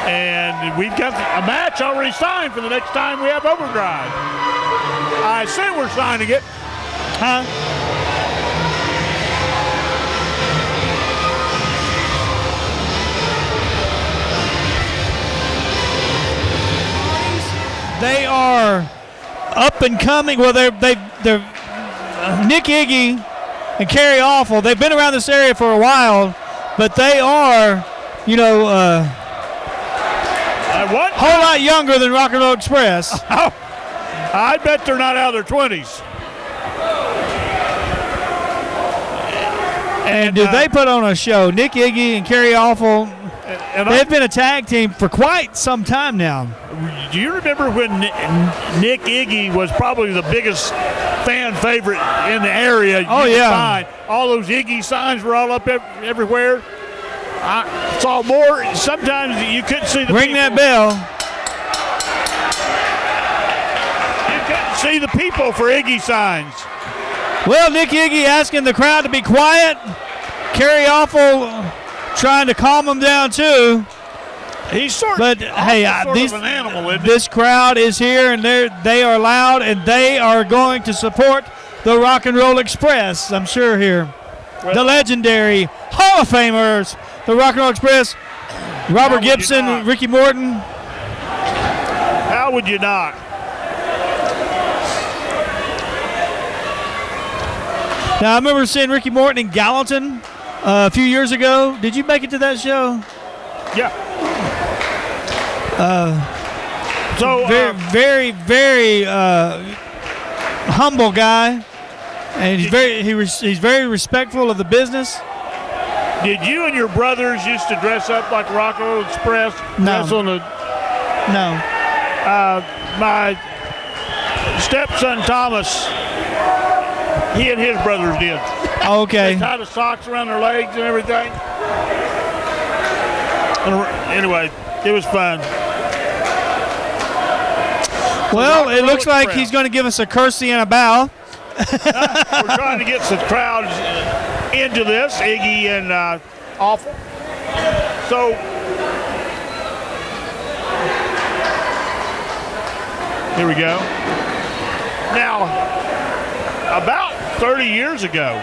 And we've got a match already signed for the next time we have Overdrive. I assume we're signing it. Huh? They are up and coming. Well, they're Nick Iggy and Carrie Awful. They've been around this area for a while, but they are, What? whole lot younger than Rock and Roll Express. Oh, I bet they're not out of their 20s. And did they put on a show? Nick Iggy and Carrie Awful. And They've been a tag team for quite some time now. do you remember when Nick Iggy was probably the biggest fan favorite in the area? Oh, you could yeah. find? All those Iggy signs were all up everywhere. I saw more. Sometimes you couldn't see the Ring people. that bell. You couldn't see the people for Iggy signs. Well, Nick Iggy asking the crowd to be quiet. Carrie Awful trying to calm them down too. He's sort But hey, of an animal, isn't he? this crowd is here and they are loud and they are going to support the Rock and Roll Express. I'm sure here. The legendary Hall of Famers, the Rock and Roll Express, Robert would you Gibson, not? Ricky Morton. How would you not? Now I remember seeing Ricky Morton in Gallatin a few years ago. Did you make it to that show? Yeah. So very humble guy, and he's very respectful of the business. did you and your brothers used to dress up like Rocco Express? No. Wrestle in No. my stepson Thomas, he and his brothers did. Okay. They tied the socks around their legs and everything. Anyway, it was fun. Well, it Roll looks like Express. he's going to give us a cursey and a bow. We're trying to get some crowds into this, Iggy and Awful. So, here we go. Now, about 30 years ago,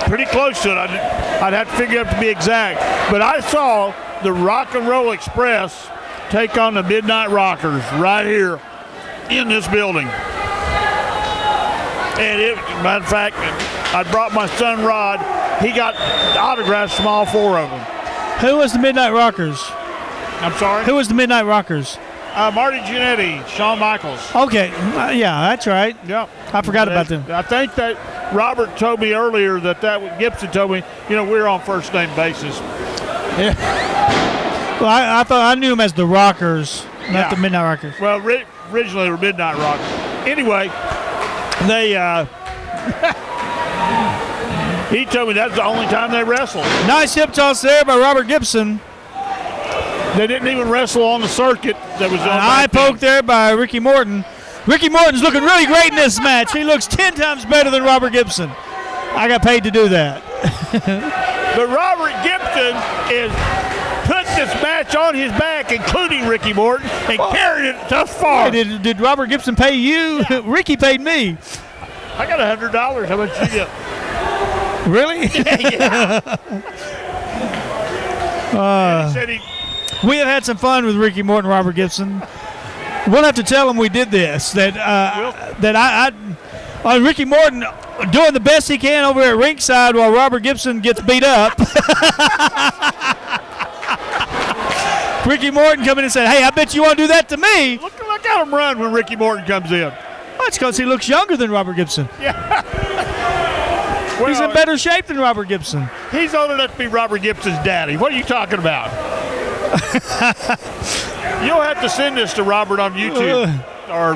pretty close to it, I'd have to figure out to be exact, but I saw the Rock and Roll Express take on the Midnight Rockers right here in this building. And matter of fact, I brought my son Rod. He got autographs from all four of them. Who was the Midnight Rockers? I'm sorry? Who was the Midnight Rockers? Marty Jannetty, Shawn Michaels. Okay. Yeah, that's right. Yep. I forgot about them. I think that Robert told me earlier that Gibson told me, we're on first name basis. Yeah. Well, I thought I knew them as the Rockers, not the Midnight Rockers. Well, originally they were Midnight Rockers. Anyway, they he told me that's the only time they wrestled. Nice hip toss there by Robert Gibson. They didn't even wrestle on the circuit that was on. An eye poke there by Ricky Morton. Ricky Morton's looking really great in this match. He looks 10 times better than Robert Gibson. I got paid to do that. But Robert Gibson is put this match on his back, including Ricky Morton, and carried it thus far. Hey, did Robert Gibson pay you? Yeah. Ricky paid me. I got $100. How much you get? Really? And he said We have had some fun with Ricky Morton and Robert Gibson. We'll have to tell him we did this. That Ricky Morton doing the best he can over at ringside while Robert Gibson gets beat up. Ricky Morton come in and said, "Hey, I bet you want to do that to me." look at him run when Ricky Morton comes in. That's because he looks younger than Robert Gibson. Well, He's in better shape than Robert Gibson. He's old enough to be Robert Gibson's daddy. What are you talking about? You'll have to send this to Robert on YouTube or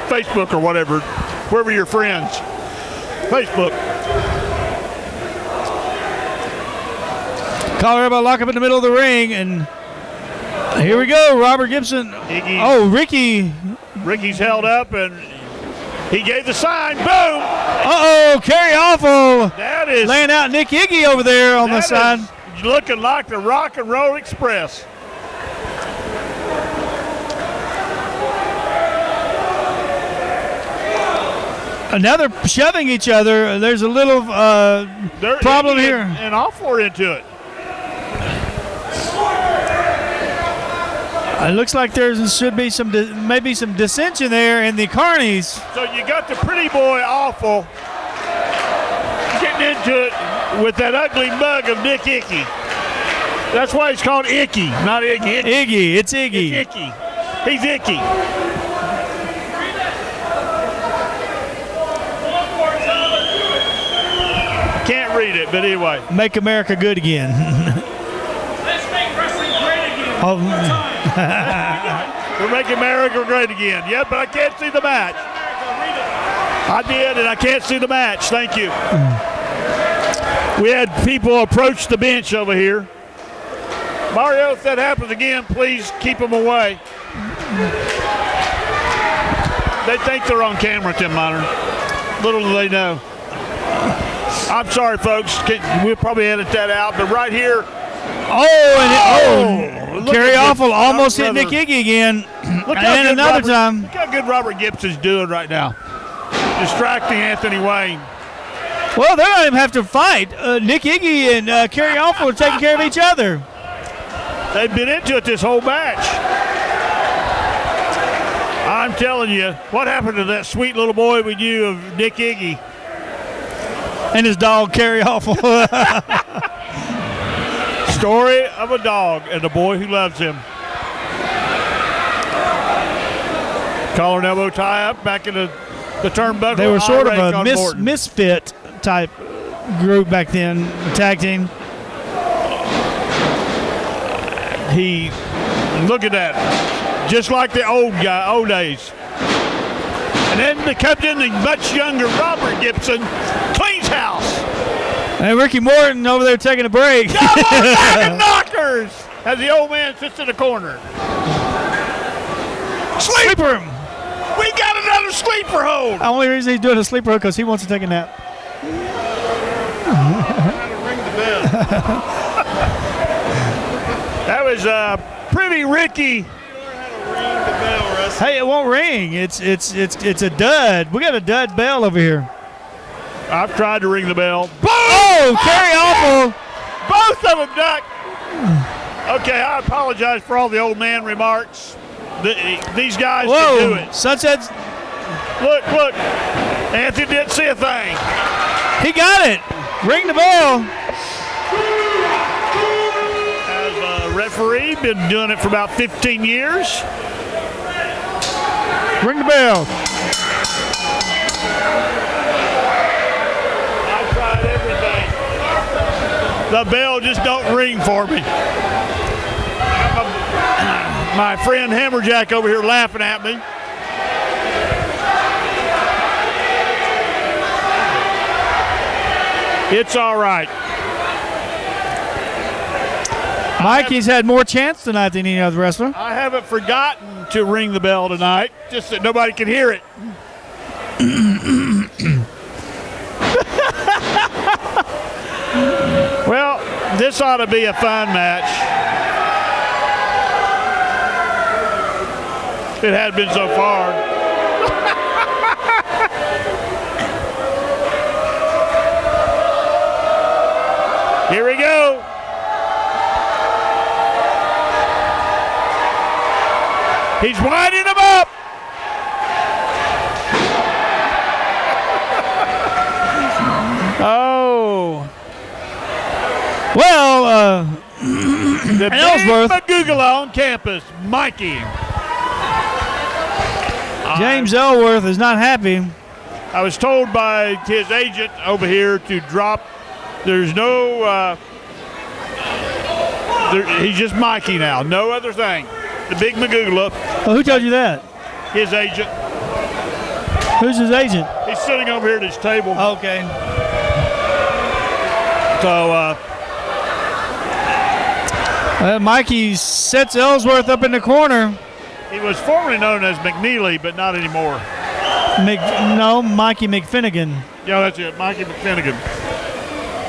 Facebook or whatever, wherever you're friends. Facebook. Collar elbow lock up in the middle of the ring, and here we go. Robert Gibson. Iggy. Oh, Ricky. Ricky's held up, and he gave the sign. Boom! Uh-oh, Carrie Awful That is laying out Nick Iggy over there on the that side. is looking like the Rock and Roll Express. Another shoving each other. There's a little problem Iggy here. And Awful are into it. It looks like there should be maybe some dissension there in the Carnies. So you got the pretty boy Awful getting into it with that ugly mug of Nick Icky. That's why he's called Icky, not Iggy. Iggy, it's Iggy. It's Icky. He's Icky. Can't read it, but anyway. Make America good again. Let's make wrestling great again. Oh. We're making America great again. Yeah, but I can't see the match. I did, and I can't see the match. Thank you. We had people approach the bench over here. Mario, if that happens again, please keep them away. They think they're on camera, Tim Modern. Little do they know. I'm sorry, folks. We'll probably edit that out, but right here. Look Carrie at Awful this. almost hit Brother. Nick Iggy again. Look how And good another Robert- time. Look how good Robert Gibson's doing right now. Distracting Anthony Wayne. Well, they don't even have to fight. Nick Iggy and Carrie Awful are taking care of each other. They've been into it this whole match. I'm telling you, what happened to that sweet little boy we knew of Nick Iggy? And his dog, Carrie Awful. Story of a dog and a boy who loves him. Collar and elbow tie up back in the turnbuckle. They were sort of Irate a on Morton. misfit type group back then, tag team. Look at that. Just like the old days. And then comes in the much younger Robert Gibson, cleans house. And Ricky Morton over there taking a break. Come on, back and knockers! As the old man sits in the corner. Sleeper him. We got another sleeper hold. The only reason he's doing a sleeper because he wants to take a nap. That was pretty Ricky. Hey, it won't ring. It's a dud. We got a dud bell over here. I've tried to ring the bell. Boom! Oh, carry awful. Both of them ducked. Okay, I apologize for all the old man remarks. These guys can do it. Sunset's. Look. Anthony didn't see a thing. He got it. Ring the bell. As a referee, been doing it for about 15 years. Ring the bell. I've tried everything. The bell just don't ring for me. My friend Hammerjack over here laughing at me. It's all right. Mikey's had more chance tonight than any other wrestler. I haven't forgotten to ring the bell tonight, just that nobody can hear it. Well, this ought to be a fun match. It has been so far. Here we go. He's winding him up. Oh. Well, The Ellsworth. big Magugala on campus, Mikey. James Ellsworth is not happy. I was told by his agent over here to drop. There's no. He's just Mikey now. No other thing. The big Magugala, Oh, who told you that? his agent. Who's his agent? He's sitting over here at his table. Okay. So Mikey sets Ellsworth up in the corner. he was formerly known as McNeely, but not anymore. Mikey McFinnigan. Yeah, that's it, Mikey McFinnigan.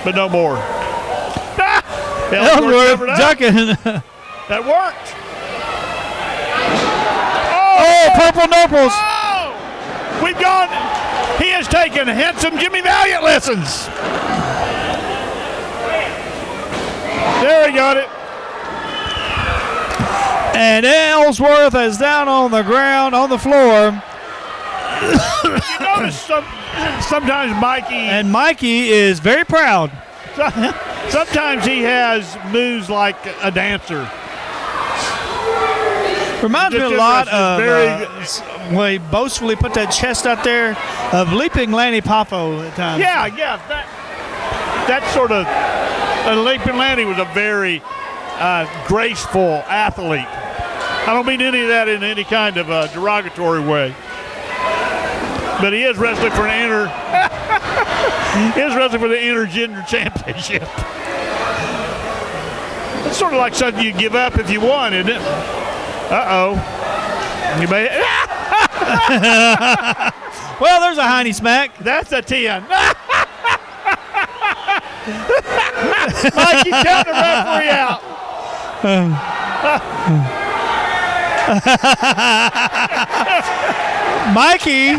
But no more. Ellsworth covered up. ducking. That worked. Oh, purple nopals. Oh! We've gone. He has taken handsome Jimmy Valiant lessons. There he got it. And Ellsworth is down on the ground, on the floor. You notice sometimes Mikey. And Mikey is very proud. Sometimes he has moves like a dancer. Reminds me a Just lot interesting, of when he boastfully put that chest out there of Leaping Lanny Poffo at times. Yeah. That sort of. Leaping Lanny was a very graceful athlete. I don't mean any of that in any kind of a derogatory way. But he is wrestling for an the intergender championship. It's sort of like something you give up if you won, isn't it? Uh-oh. You may. Well, there's a hiney smack. That's a 10. Mikey, count the referee out. Mikey.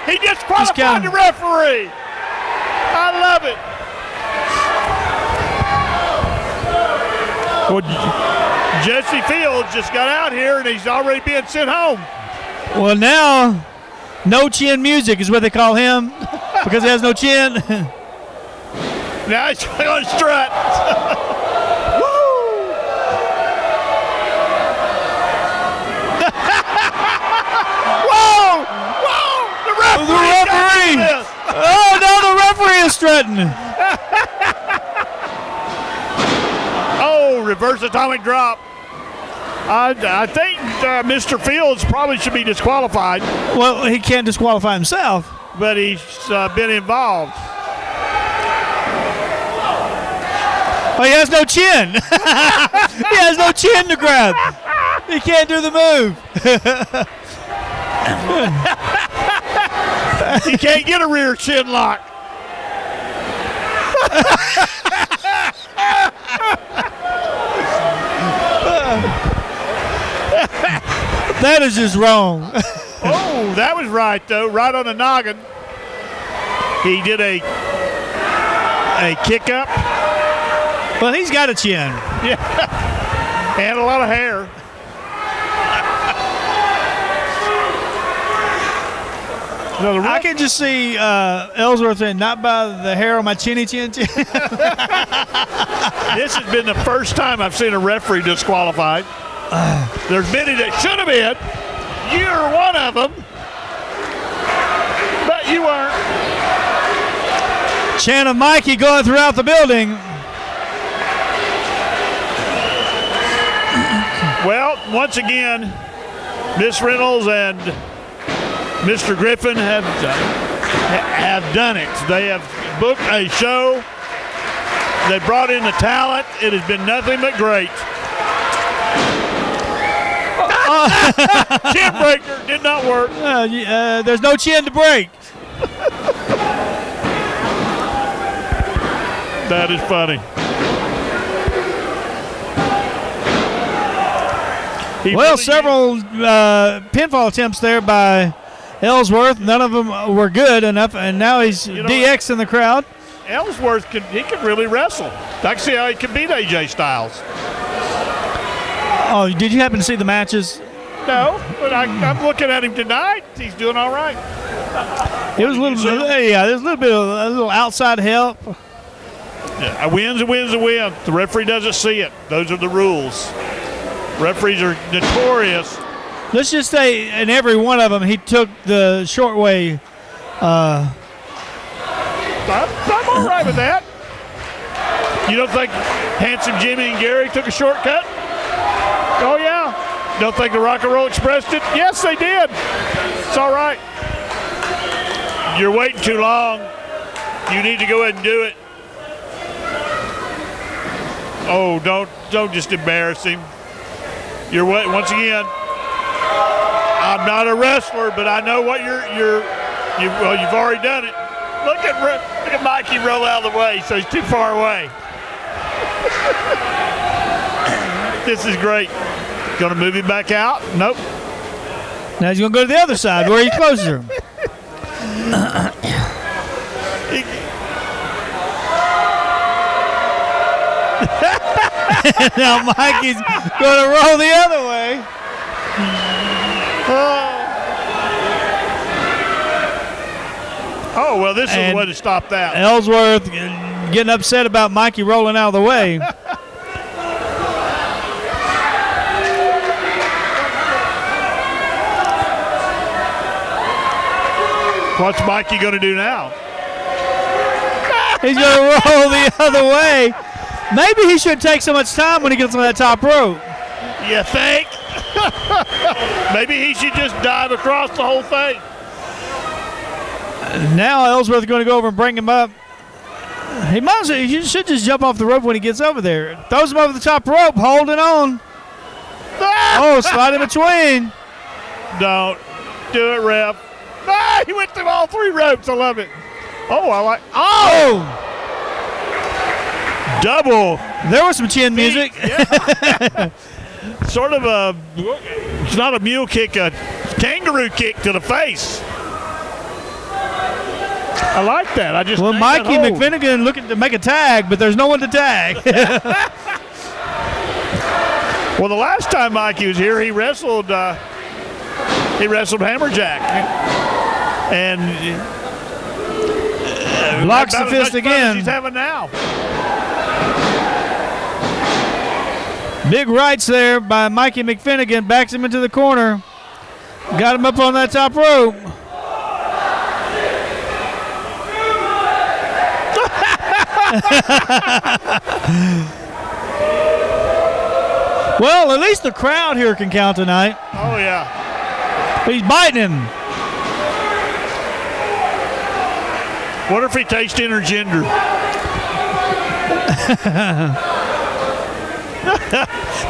He disqualified the referee. I love it. Well, Jesse Fields just got out here and he's already being sent home. Well, now, no chin music is what they call him because he has no chin. Now he's going to strut. Woo! referee! Oh, no, the referee is strutting. Oh, reverse atomic drop. I think Mr. Fields probably should be disqualified, Well, he can't disqualify himself. but he's been involved. Oh, he has no chin. He has no chin to grab. He can't do the move. He can't get a rear chin lock. That is just wrong. Oh, that was right, though. Right on the noggin. He did a kick up. Well, he's got a chin. Yeah. And a lot of hair. No, I can just see Ellsworth saying, not by the hair on my chinny chin chin. This has been the first time I've seen a referee disqualified. There's many that should have been. You're one of them. But you weren't. Chant of Mikey going throughout the building. Well, once again, Miss Reynolds and Mr. Griffin have done it. They have booked a show. They brought in the talent. It has been nothing but great. Chin breaker did not work. There's no chin to break. That is funny. Well, several pinfall attempts there by Ellsworth. None of them were good enough, and now he's DX in the crowd. Ellsworth can really wrestle. I can see how he can beat AJ Styles. Oh, did you happen to see the matches? No, but I'm looking at him tonight. He's doing all right. It was a little, there's a little bit of a little outside help. Yeah, a win's a win's a win. The referee doesn't see it. Those are the rules. Referees are notorious. Let's just say in every one of them, he took the short way. I'm all right with that. You don't think Handsome Jimmy and Gary took a shortcut? Oh, yeah. Don't think the Rock and Roll Express did? Yes, they did. It's all right. You're waiting too long. You need to go ahead and do it. Oh, don't just embarrass him. You're waiting once again. I'm not a wrestler, but I know what you've already done it. Look at Mikey roll out of the way, so he's too far away. This is great. Going to move him back out? Nope. Now he's going to go to the other side where he's closer. Now Mikey's going to roll the other way. Oh, well, this is the way to stop that. Ellsworth getting upset about Mikey rolling out of the way. What's Mikey going to do now? He's going to roll the other way. Maybe he shouldn't take so much time when he gets on that top rope. You think? Maybe he should just dive across the whole thing. Now Ellsworth is going to go over and bring him up. He should just jump off the rope when he gets over there. Throws him over the top rope, holding on. Oh, slide in between. Don't do it, ref. Ah, he went through all three ropes. I love it. Oh, I like. Oh! Double. There was some chin music. Yeah. Sort of a, it's not a mule kick, a kangaroo kick to the face. I like that. I just well, Mikey McFinnigan looking to make a tag, but there's no one to tag. Well, the last time Mikey was here, he wrestled Hammerjack, and blocks the fist again. He's having now. Big rights there by Mikey McFinnigan. Backs him into the corner. Got him up on that top rope. Well, at least the crowd here can count tonight. Oh, yeah. He's biting him. Wonder if he tastes intergender.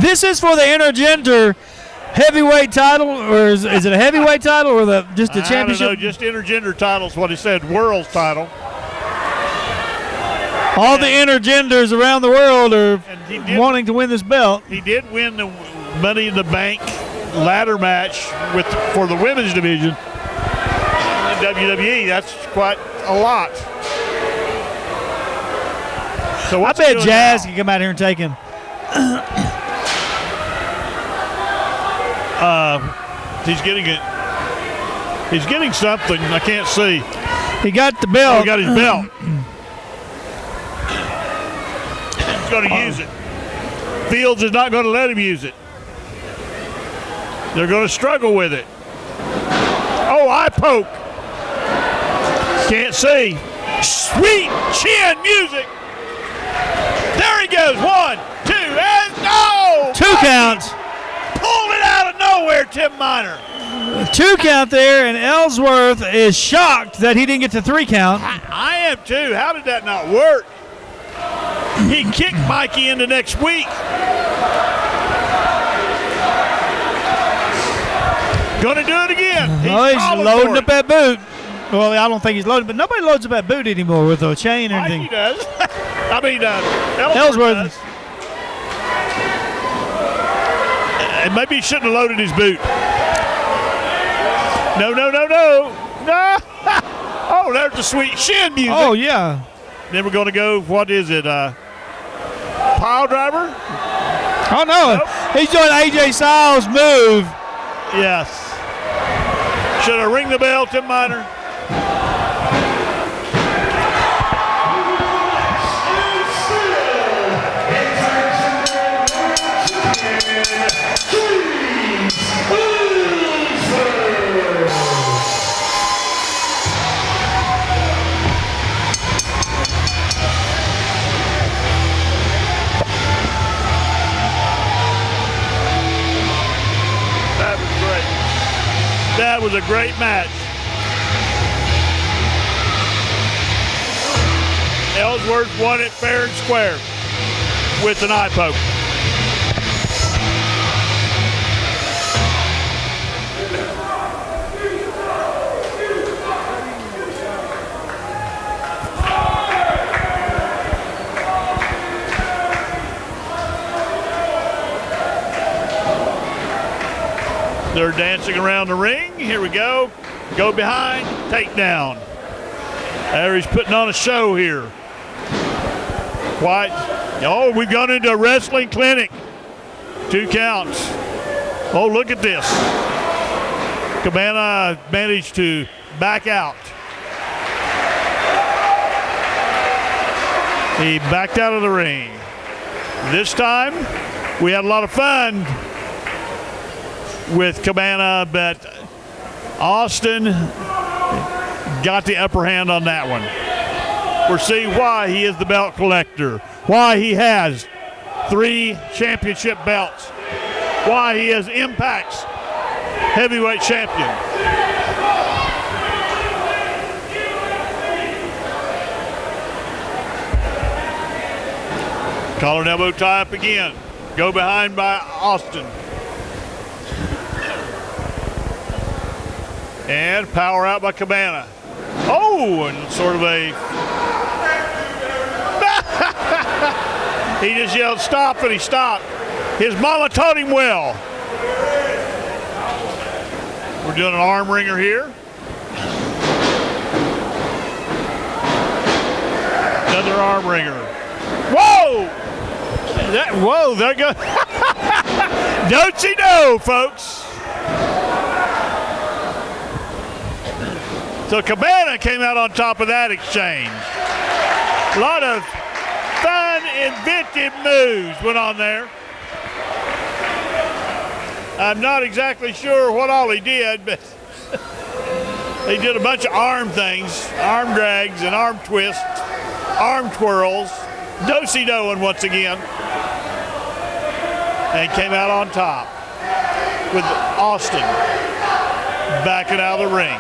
This is for the intergender heavyweight title, or is it a heavyweight title or just a championship? I don't know, just intergender titles, what he said, world's title. All the intergenders around the world are wanting to win this belt. He did win the Money in the Bank ladder match for the women's division in WWE. That's quite a lot. So I bet Jazz can come out here and take him. He's getting it. He's getting something. I can't see. He got the belt. Oh, he got his belt. He's going to use it. Fields is not going to let him use it. They're going to struggle with it. Oh, eye poke. Can't see. Sweet chin music. There he goes. 1, 2, and no! 2 counts. Pulled it out of nowhere, Tim Miner. 2 count there, and Ellsworth is shocked that he didn't get to 3 count. I am too. How did that not work? He kicked Mikey into next week. Gonna do it again. He's loading up that boot. Well, I don't think he's loading, but nobody loads up that boot anymore with a chain or anything. Mikey does. I mean, Ellsworth does. And maybe he shouldn't have loaded his boot. No. Oh, there's the sweet shin music. Oh, yeah. Then we're going to go, what is it, pile driver? Oh, no. Nope. He's doing AJ Styles' move. Yes. Should I ring the bell, Tim Miner? That was a great match. Ellsworth won it fair and square with an eye poke. They're dancing around the ring. Here we go. Go behind, takedown. There he's putting on a show here. White. Oh, we've gone into a wrestling clinic. 2 counts. Oh, look at this. Cabana managed to back out. He backed out of the ring. This time, we had a lot of fun with Cabana, but Austin got the upper hand on that one. We're seeing why he is the belt collector, why he has 3 championship belts, why he is Impact's heavyweight champion. Collar and elbow tie up again. Go behind by Austin. And power out by Cabana. Oh, and sort of a... He just yelled stop and he stopped. His mama taught him well. We're doing an arm wringer here. Another arm wringer. Whoa! Whoa, there goes. Don't you know, folks? So Cabana came out on top of that exchange. A lot of fun, inventive moves went on there. I'm not exactly sure what all he did, but he did a bunch of arm things, arm drags and arm twists. arm twirls, do-si-doing once again, and came out on top with Austin backing out of the ring.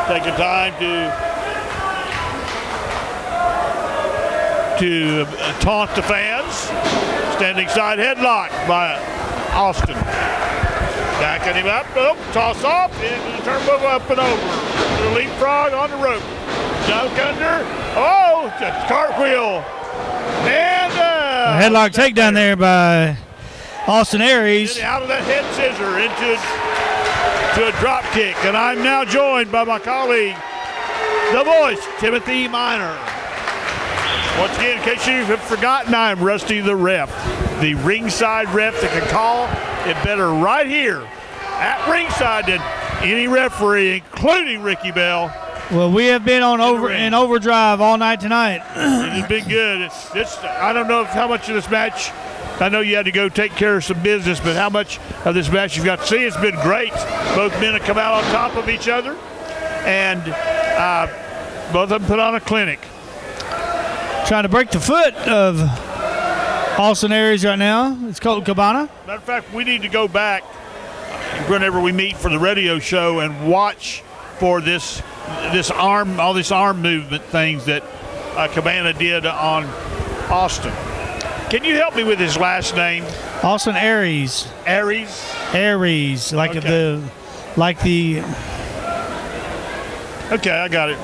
Taking time to taunt the fans. Standing side headlock by Austin. Backing him up, toss off, into the turnbuckle, up and over. The leapfrog on the rope. Dunk under, cartwheel. And a headlock takedown there by Austin Aries. Out of that head scissor into a drop kick. And I'm now joined by my colleague, the voice, Timothy Miner. Once again, in case you have forgotten, I'm Rusty the ref, the ringside ref that can call it better right here at ringside than any referee, including Ricky Bell. Well, we have been in overdrive all night tonight. It has been good. I don't know how much of this match. I know you had to go take care of some business, but how much of this match you've got to see? It's been great. Both men have come out on top of each other, and both of them put on a clinic. Trying to break the foot of Austin Aries right now. It's Colt Cabana. Matter of fact, we need to go back whenever we meet for the radio show and watch for all this arm movement things that Cabana did on Austin. Can you help me with his last name? Austin Aries. Aries? Aries, like okay. Okay, I got it.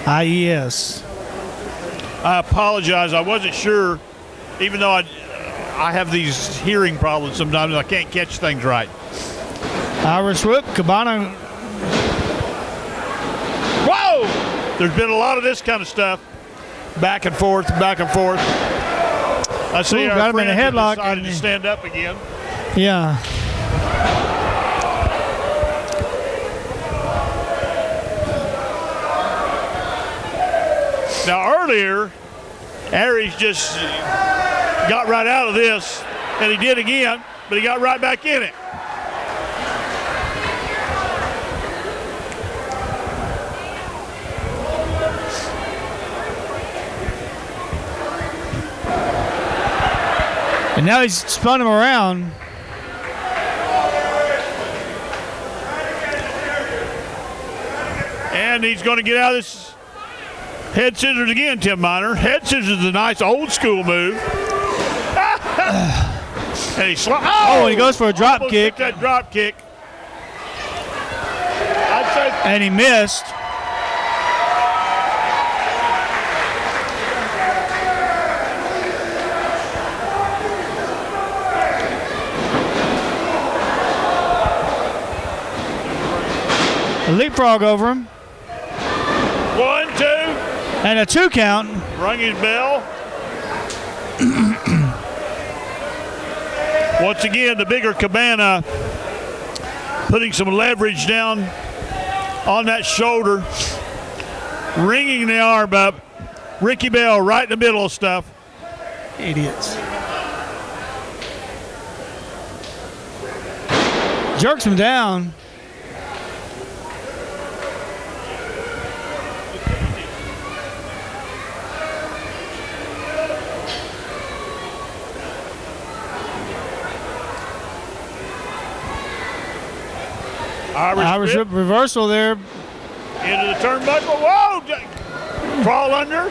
IES. I apologize. I wasn't sure, even though I have these hearing problems sometimes. I can't catch things right. Irish whip, Cabana. Whoa! There's been a lot of this kind of stuff. Back and forth, back and forth. I see our got him in a friend headlock. Decided to stand up again. Yeah. Now earlier, Aries just got right out of this, and he did again, but he got right back in it. And now he's spun him around. And he's going to get out of this head scissors again, Tim Miner. Head scissors is a nice old school move. And he and he goes for a drop kick. That drop kick. And he missed. A leapfrog over him. 1, 2. And a 2 count. Rung his bell. Once again, the bigger Cabana putting some leverage down on that shoulder, ringing the arm up. Ricky Bell right in the middle of stuff. Idiots. Jerks him down. Irish whip reversal there. Into the turnbuckle. Whoa! Crawl under.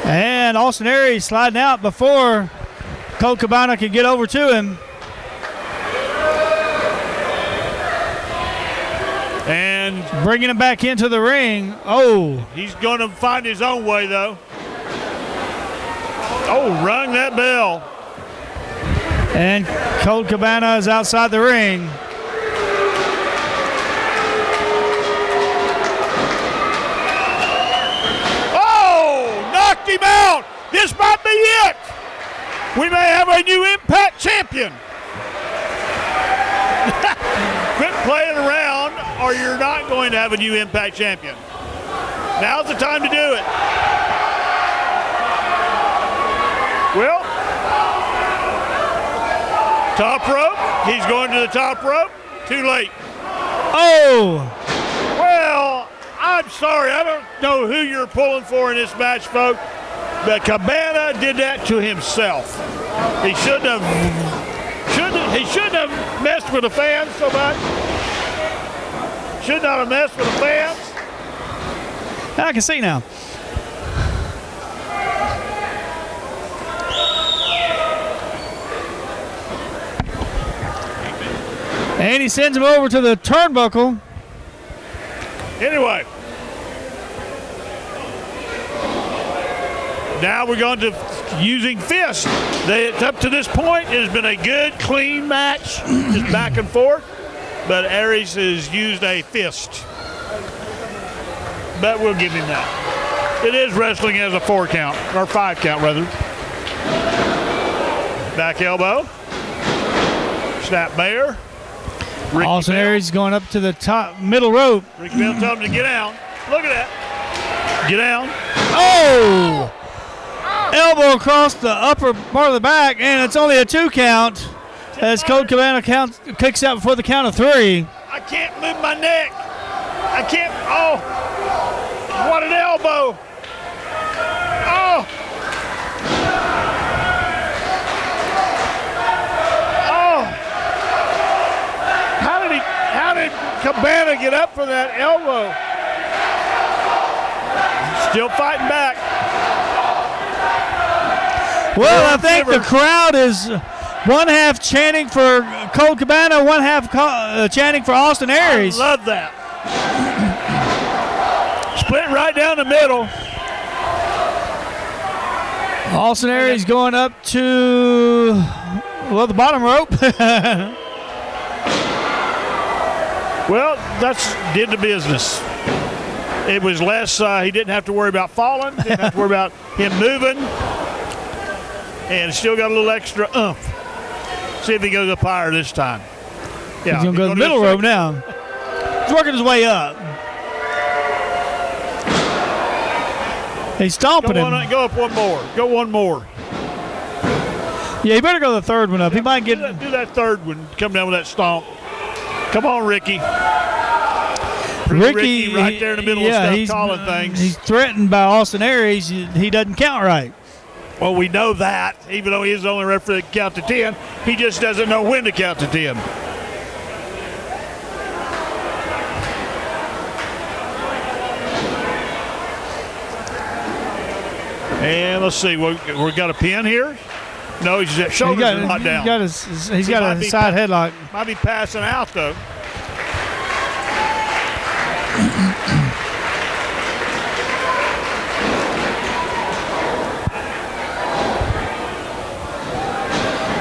And Austin Aries sliding out before Colt Cabana can get over to him. And bringing him back into the ring. Oh. He's going to find his own way, though. Oh, rung that bell. And Colt Cabana is outside the ring. Oh, knocked him out. This might be it. We may have a new Impact champion. Quit playing around or you're not going to have a new Impact champion. Now's the time to do it. Well, Top rope. He's going to the top rope. Too late. Oh! Well, I'm sorry. I don't know who you're pulling for in this match, folks. But Cabana did that to himself. He shouldn't have messed with the fans so much. Should not have messed with the fans. I can see now. And he sends him over to the turnbuckle. Anyway. Now we're going to using fists. Up to this point, it has been a good, clean match, just back and forth. But Aries has used a fist. But we'll give him that. It is wrestling as a 4 count, or 5 count rather. Back elbow. Snap bear. Austin Aries going up to the top middle rope. Rick Bell told him to get down. Look at that. Get down. Oh! Elbow across the upper part of the back, and it's only a 2 count as Colt Cabana kicks out before the count of 3. I can't move my neck. I can't. Oh, what an elbow. Oh. Oh. How did Cabana get up for that elbow? Still fighting back. Well, I think the crowd is one half chanting for Colt Cabana, one half chanting for Austin Aries. I love that. Split right down the middle. Austin Aries going up to, well, the bottom rope. Well, that's did the business. It was less, he didn't have to worry about falling, didn't have to worry about him moving. And still got a little extra oomph. See if he goes up higher this time. Yeah, he's going to go to the middle rope now. He's working his way up. He's stomping him. Go up one more. Go one more. Yeah, he better go the third one up. He might get... Do that third one. Come down with that stomp. Come on, Ricky. Ricky right there in the middle of stuff calling things. He's threatened by Austin Aries. He doesn't count right. Well, we know that, even though he is the only referee that can count to 10, he just doesn't know when to count to 10. And let's see, we got a pin here. No, his shoulders are not down. He's got a side headlock. Might be passing out, though.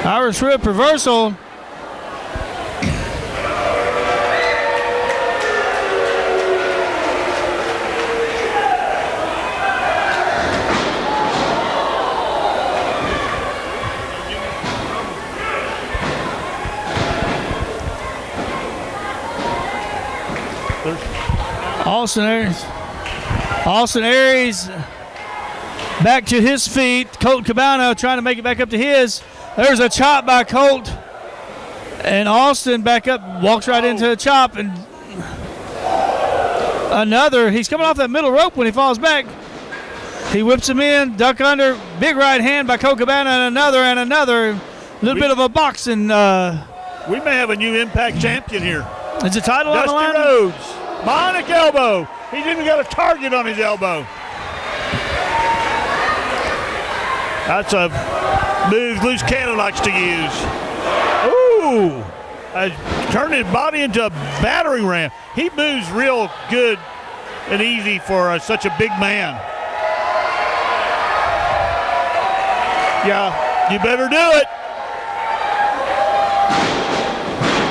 Irish whip reversal. Austin Aries back to his feet. Colt Cabana trying to make it back up to his. There's a chop by Colt. And Austin back up, walks right into a chop. And another. He's coming off that middle rope when he falls back. He whips him in, duck under. Big right hand by Colt Cabana and another. A little bit of a boxing. We may have a new Impact champion here. Is the title on the line? Dusty Rhodes. Bionic elbow. He's even got a target on his elbow. That's a move Loose Cannon likes to use. Ooh. Turned his body into a battering ram. He moves real good and easy for such a big man. Yeah, you better do it.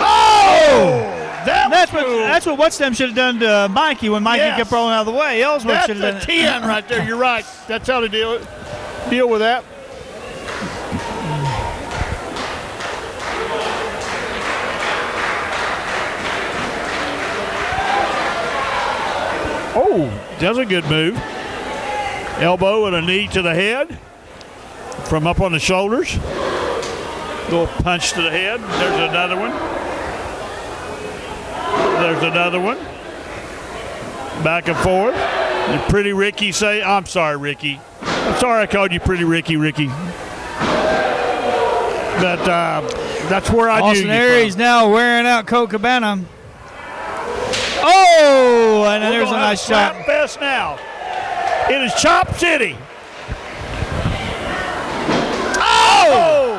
Oh! That's what What's Them should have done to Mikey when Mikey kept rolling out of the way. Ellsworth should have done it. That's a 10 right there. You're right. That's how to deal with that. Oh, that's a good move. Elbow and a knee to the head from up on the shoulders. Little punch to the head. There's another one. There's another one. Back and forth. And Pretty Ricky say, I'm sorry, Ricky. I'm sorry I called you Pretty Ricky, Ricky. But that's where I knew Austin you Aries from. now wearing out Colt Cabana. Oh, and there's a nice shot. Slap fest now. It is Chop City. Oh!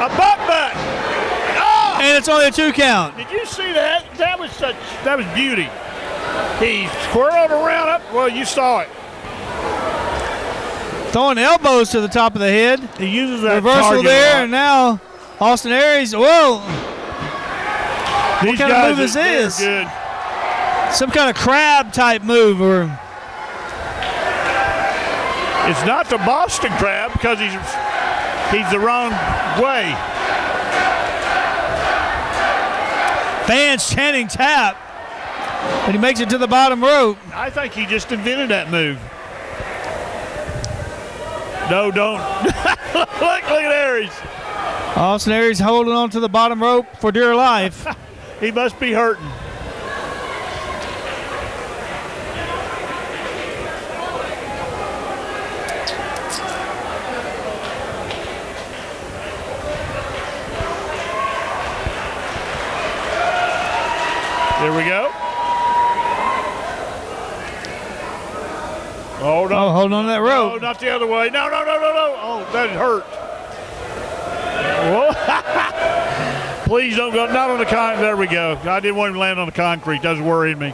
A butt. Oh! And it's only a 2 count. Did you see that? That was beauty. He swirled around up. Well, you saw it. Throwing elbows to the top of the head. He uses that Reversal target there, a lot. and now Austin Aries. Whoa! These kind of guys move is they're this? Good. Some kind of crab type move, or It's not the Boston Crab because he's the wrong way. fans chanting tap, but he makes it to the bottom rope. I think he just invented that move. No, don't. look at Aries. Austin Aries holding on to the bottom rope for dear life. He must be hurting. There we go. Hold on. Oh, holding on to that No, rope. not the other way. No. Oh, that hurt. Whoa. Please don't go. Not on the concrete. There we go. I didn't want him to land on the concrete. That was worrying me.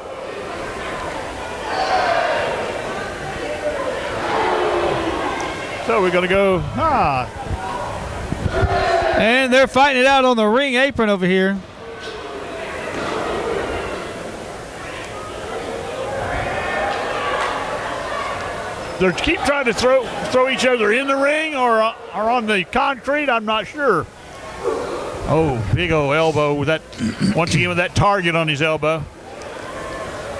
So we're going to go. And they're fighting it out on the ring apron over here. They keep trying to throw each other in the ring or on the concrete. I'm not sure. Oh, big old elbow with that. Once again with that target on his elbow.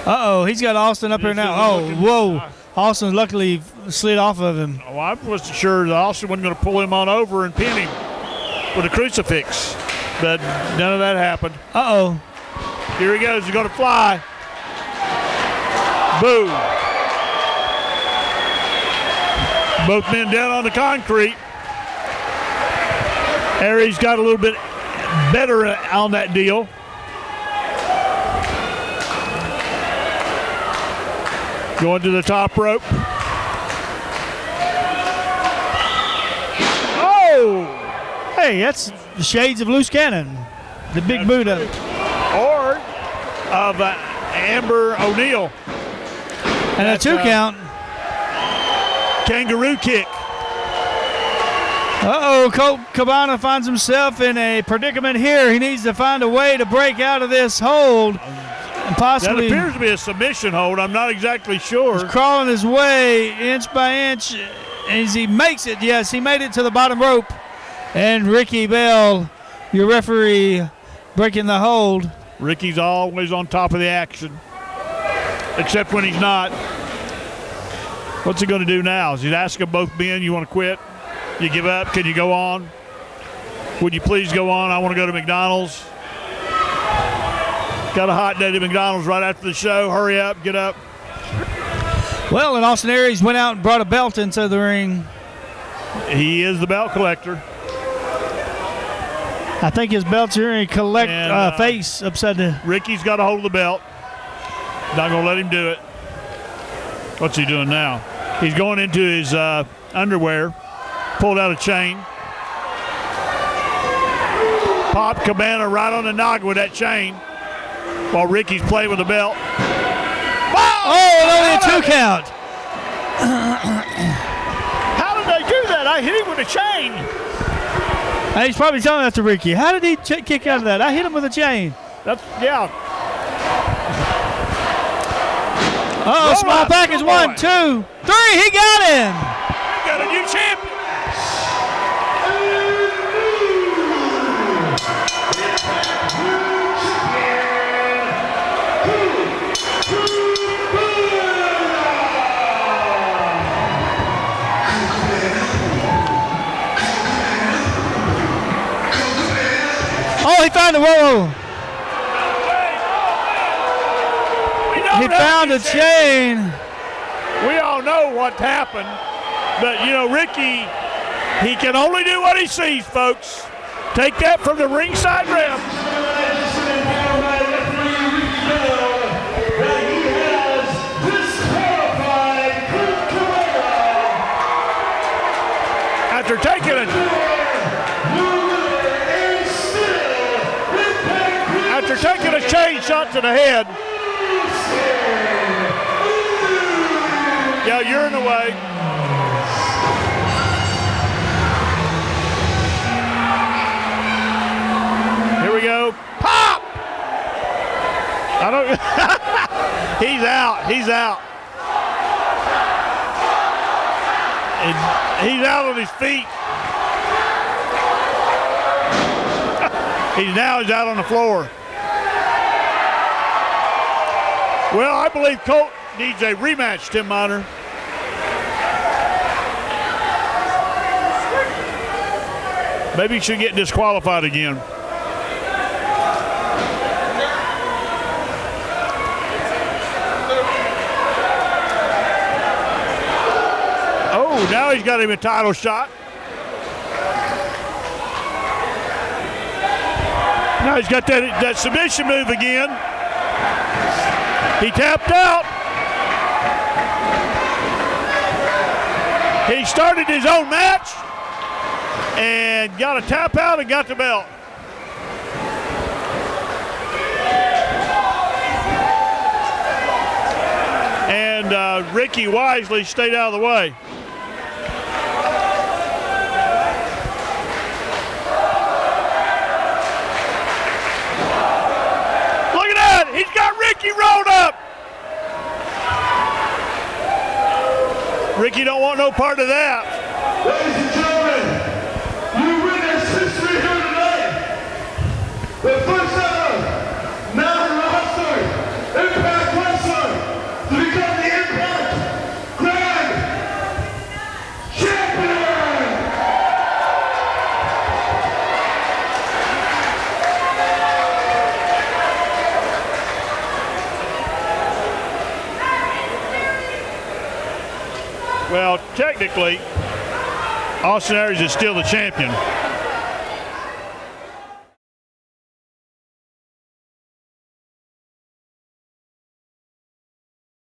Uh-oh, he's got Austin up here now. Oh, whoa. Austin luckily slid off of him. Oh, I wasn't sure that Austin wasn't going to pull him on over and pin him with a crucifix, but none of that happened. Uh-oh. Here he goes. He's going to fly. Boom. Both men down on the concrete. Aries got a little bit better on that deal. Going to the top rope. Oh! Hey, that's the shades of Loose Cannon. The big Buddha. Or of Amber O'Neal. And a 2 count. Kangaroo kick. Uh-oh, Colt Cabana finds himself in a predicament here. He needs to find a way to break out of this hold. And possibly That appears to be a submission hold. I'm not exactly sure. crawling his way inch by inch as he makes it. Yes, he made it to the bottom rope. And Ricky Bell, your referee, breaking the hold. Ricky's always on top of the action, except when he's not. What's he going to do now? Is he asking both men, you want to quit? You give up? Can you go on? Would you please go on? I want to go to McDonald's. Got a hot date at McDonald's right after the show. Hurry up, get up. Well, and Austin Aries went out and brought a belt into the ring. He is the belt collector. I think his belt's here and he And, face upside the. Ricky's got a hold of the belt. Not going to let him do it. What's he doing now? He's going into his underwear. Pulled out a chain. Pop Cabana right on the noggin with that chain while Ricky's playing with the belt. Oh, only a 2 count. How did they do that? I hit him with a chain. And he's probably telling that to Ricky. How did he kick out of that? I hit him with a chain. Yeah. Oh, Roll small up, package. good 1, boy. 2, 3. He got him. We got a new champion. found the whoa. He found a chain. We all know what happened, but you know, Ricky, he can only do what he sees, folks. Take that from the ringside ref. After taking a chain shot to the head. Yeah, you're in the way. Here we go. Pop! I don't. He's out. He's out. He's out on his feet. He's out on the floor. Well, I believe Colt needs a rematch, Tim Miner. Maybe he should get disqualified again. Oh, now he's got him a title shot. Now he's got that submission move again. He tapped out. He started his own match and got a tap out and got the belt. And Ricky wisely stayed out of the way. Look at that! He's got Ricky rolled up. Ricky don't want no part of that. Ladies and gentlemen, you witness history here tonight. The first ever mountain wrestler, Impact Wrestler, to become the Impact Grand Champion. Well, technically, Austin Aries is still the champion.